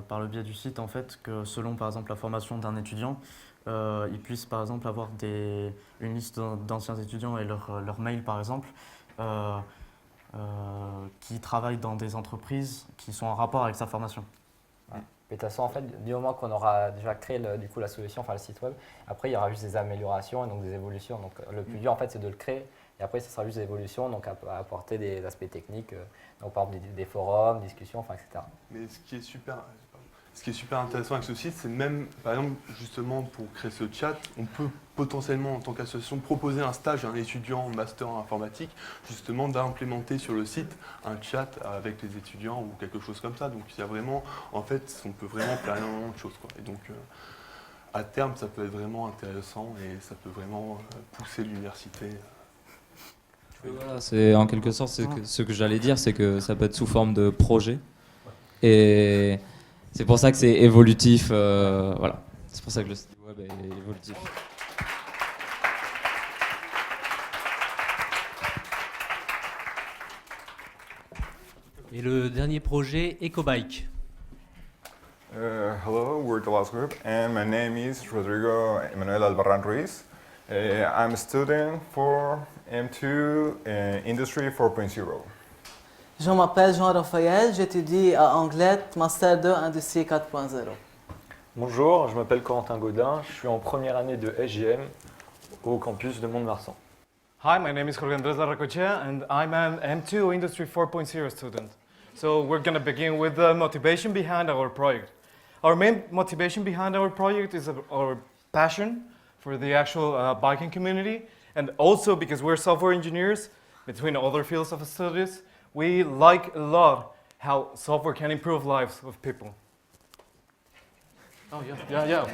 par le biais du site, en fait, que selon par exemple la formation d'un étudiant, il puisse par exemple avoir une liste d'anciens étudiants et leur mail par exemple, qui travaillent dans des entreprises qui sont en rapport avec sa formation. Ouais. Mais de toute façon, en fait, du moment qu'on aura déjà créé du coup, la solution, enfin le site web, après il y aura juste des améliorations et donc des évolutions. Donc le plus dur en fait, c'est de le créer. Et après, ce sera juste des évolutions, donc à apporter des aspects techniques, donc par exemple des forums, discussions, etc. Mais ce qui est super intéressant avec ce site, c'est même, par exemple, justement pour créer ce chat, on peut potentiellement, en tant qu'association, proposer un stage à un étudiant en master en informatique, justement d'implémenter sur le site un chat avec les étudiants ou quelque chose comme ça. Donc il y a vraiment, en fait, on peut vraiment faire énormément de choses, quoi. Et donc, à terme, ça peut être vraiment intéressant et ça peut vraiment pousser l'université. Voilà, c'est en quelque sorte ce que j'allais dire, c'est que ça peut être sous forme de projet. Et c'est pour ça que c'est évolutif. Voilà. C'est pour ça que le site web est évolutif. Et le dernier projet, EcoBike. Hello, we're the last group, and my name is Rodrigo Emanuel Albarran Ruiz. I'm a student for M2 Industry 4.0. Je m'appelle Jean-Raphaël, j'étudie à Anglette, Master 2 Industrie 4.0. Bonjour, je m'appelle Corentin Gaudin, je suis en première année de SGM au campus de Mont-de-Marsan. Hi, my name is Jorge Andrés Larracochea and I'm an M2 Industry 4.0 student. So we're going to begin with the motivation behind our project. Our main motivation behind our project is our passion for the actual biking community, and also because we're software engineers, between other fields of studies, we like a lot how software can improve lives of people. Oh yeah.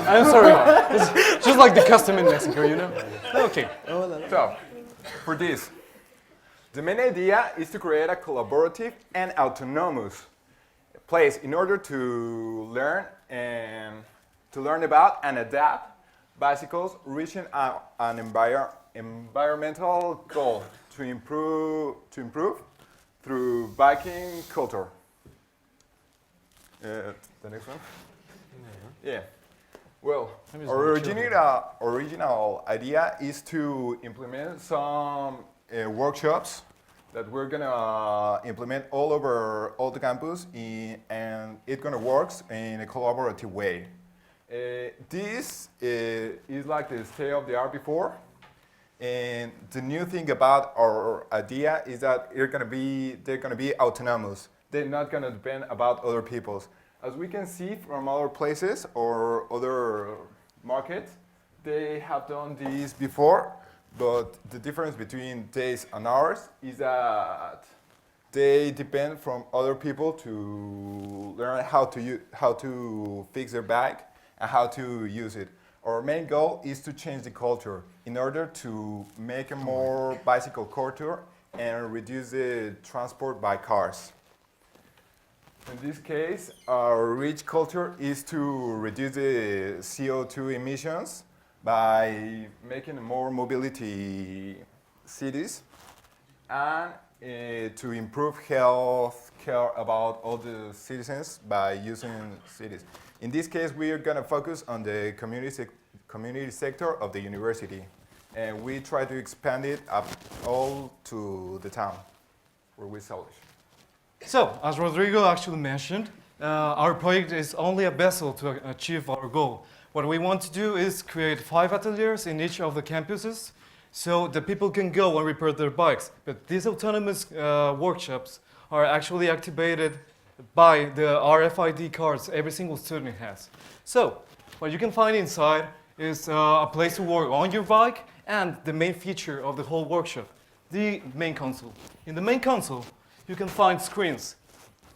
I'm sorry. It's just like the custom in Mexico, you know? Okay. So, for this, the main idea is to create a collaborative and autonomous place in order to learn about and adapt bicycles, reaching an environmental goal to improve through biking culture. The next one. Yeah. Well, our original idea is to implement some workshops that we're gonna implement all over all the campus, and it's gonna work in a collaborative way. This is like the state of the art before, and the new thing about our idea is that they're gonna be autonomous. They're not gonna depend about other people's. As we can see from other places or other markets, they have done this before, but the difference between theirs and ours is that they depend from other people to learn how to fix their bike and how to use it. Our main goal is to change the culture in order to make a more bicycle culture and reduce the transport by cars. In this case, our rich culture is to reduce the CO2 emissions by making more mobility cities and to improve health care about all the citizens by using cities. In this case, we are going to focus on the community sector of the university, and we try to expand it up all to the town where we establish. So, as Rodrigo actually mentioned, our project is only a vessel to achieve our goal. what we want to do is create 5 ateliers in each of the campuses so the people can go and repair their bikes. But these autonomous workshops are actually activated by the RFID cards every single student has. So what you can find inside is a place to work on your bike and the main feature of the whole workshop, the main console. In the main console, you can find screens.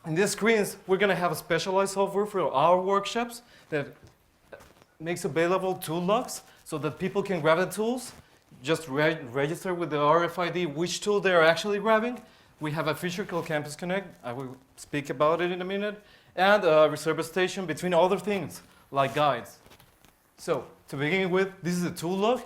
In these screens, we're going to have a specialized software for our workshops that makes available tool locks so that people can grab the tools, just register with the RFID which tool they're actually grabbing. We have a feature called Campus Connect. I will speak about it in a minute. And a reserve station between other things, like guides. So, to begin with, this is a tool lock.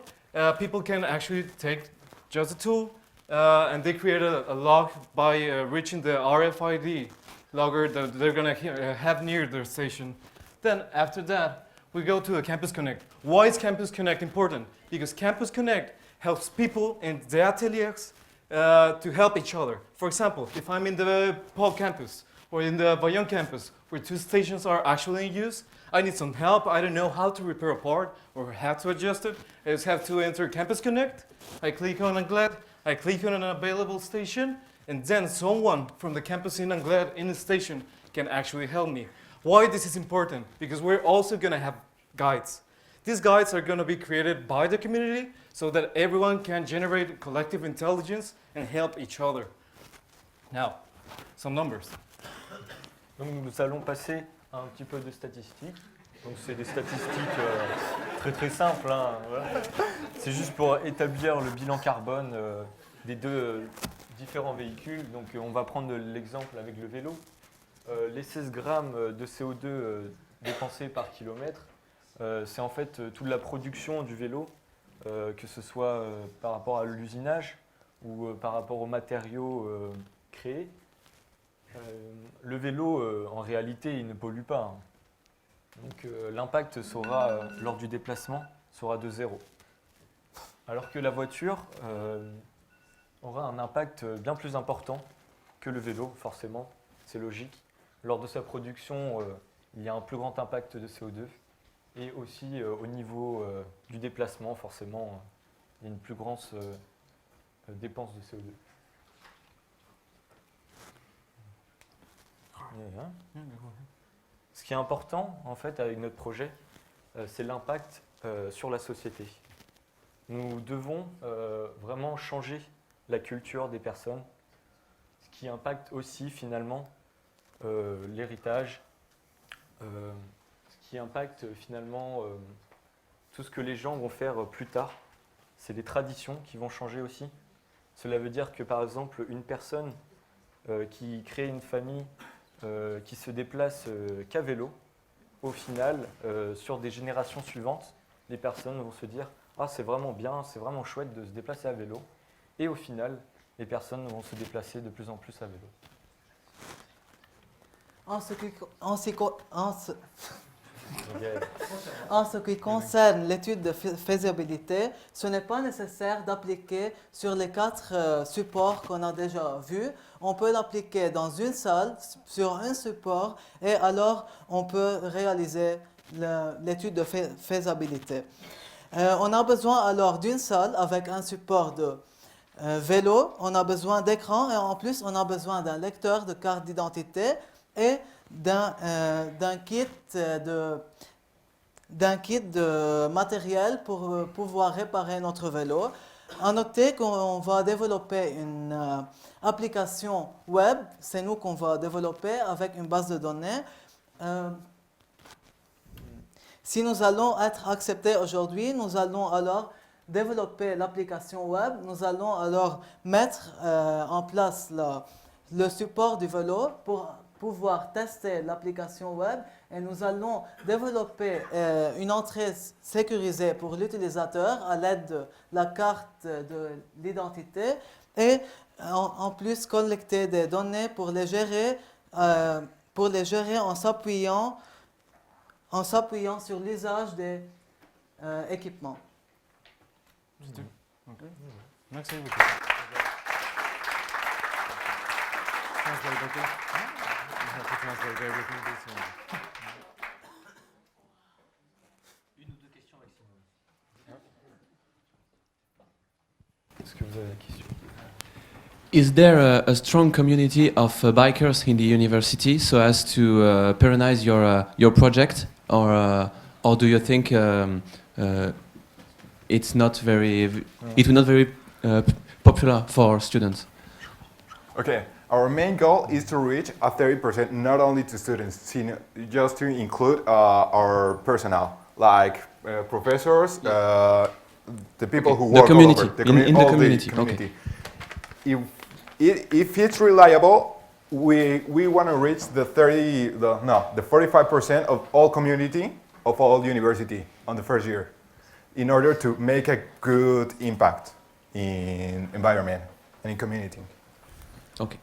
People can actually take just a tool, and they create a lock by reaching the RFID logger that they're going to have near their station. Then, after that, we go to a Campus Connect. Why is Campus Connect important? Because Campus Connect helps people in the ateliers to help each other. For example, if I'm in the Paul campus or in the Bayonne campus, where 2 stations are actually in use, I need some help. I don't know how to repair a part or how to adjust it. I just have to enter Campus Connect. I click on Angled. I click on an available station, and then someone from the campus in Angled in the station can actually help me. Why this is important? Because we're also going to have guides. These guides are going to be created by the community so that everyone can generate collective intelligence and help each other. Now, some numbers. Donc nous allons passer à un petit peu de statistiques. Donc c'est des statistiques très très simples. Hein, voilà. C'est juste pour établir le bilan carbone des 2 différents véhicules. Donc on va prendre l'exemple avec le vélo. Les 16 grammes de CO2 dépensés par kilomètre, c'est en fait toute la production du vélo, que ce soit par rapport à l'usinage ou par rapport aux matériaux créés. Le vélo, en réalité, il ne pollue pas. Hein. Donc l'impact lors du déplacement sera de 0. Alors que la voiture aura un impact bien plus important que le vélo, forcément, c'est logique. Lors de sa production, il y a un plus grand impact de CO2. Et aussi au niveau du déplacement, forcément, il y a une plus grande dépense de CO2. Ce qui est important, en fait, avec notre projet, c'est l'impact sur la société. Nous devons vraiment changer la culture des personnes, ce qui impacte aussi, finalement, l'héritage, ce qui impacte, finalement, tout ce que les gens vont faire plus tard. C'est les traditions qui vont changer aussi. Cela veut dire que, par exemple, une personne qui crée une famille qui se déplace qu'à vélo, au final, sur des générations suivantes, les personnes vont se dire « Ah, c'est vraiment bien, c'est vraiment chouette de se déplacer à vélo ». Et au final, les personnes vont se déplacer de plus en plus à vélo. En ce qui concerne l'étude de faisabilité, ce n'est pas nécessaire d'appliquer sur les 4 supports qu'on a déjà vus. On peut l'appliquer dans une salle, sur un support, et alors on peut réaliser l'étude de faisabilité. On a besoin alors d'une salle avec un support de vélo, on a besoin d'écran, et en plus on a besoin d'un lecteur de carte d'identité et d'un kit de matériel pour pouvoir réparer notre vélo. À noter qu'on va développer une application web, c'est nous qu'on va développer avec une base de données. Si nous allons être acceptés aujourd'hui, nous allons alors développer l'application web, nous allons alors mettre en place le support du vélo pour pouvoir tester l'application web, et nous allons développer une entrée sécurisée pour l'utilisateur à l'aide de la carte de l'identité, et en plus collecter des données pour les gérer en s'appuyant sur l'usage des équipements. Merci beaucoup. Is there a strong community of bikers in the university so as to perennize your project, or do you think it's not very it will not very popular for students? Okay, our main goal is to reach a 30% not only to students, just to include our personnel, like professors, the people who work community. all over, In the all community. community. If it's reliable, we want to reach the 45% of all community of all university on the first year, in order to make a good impact in environment and in community. Okay.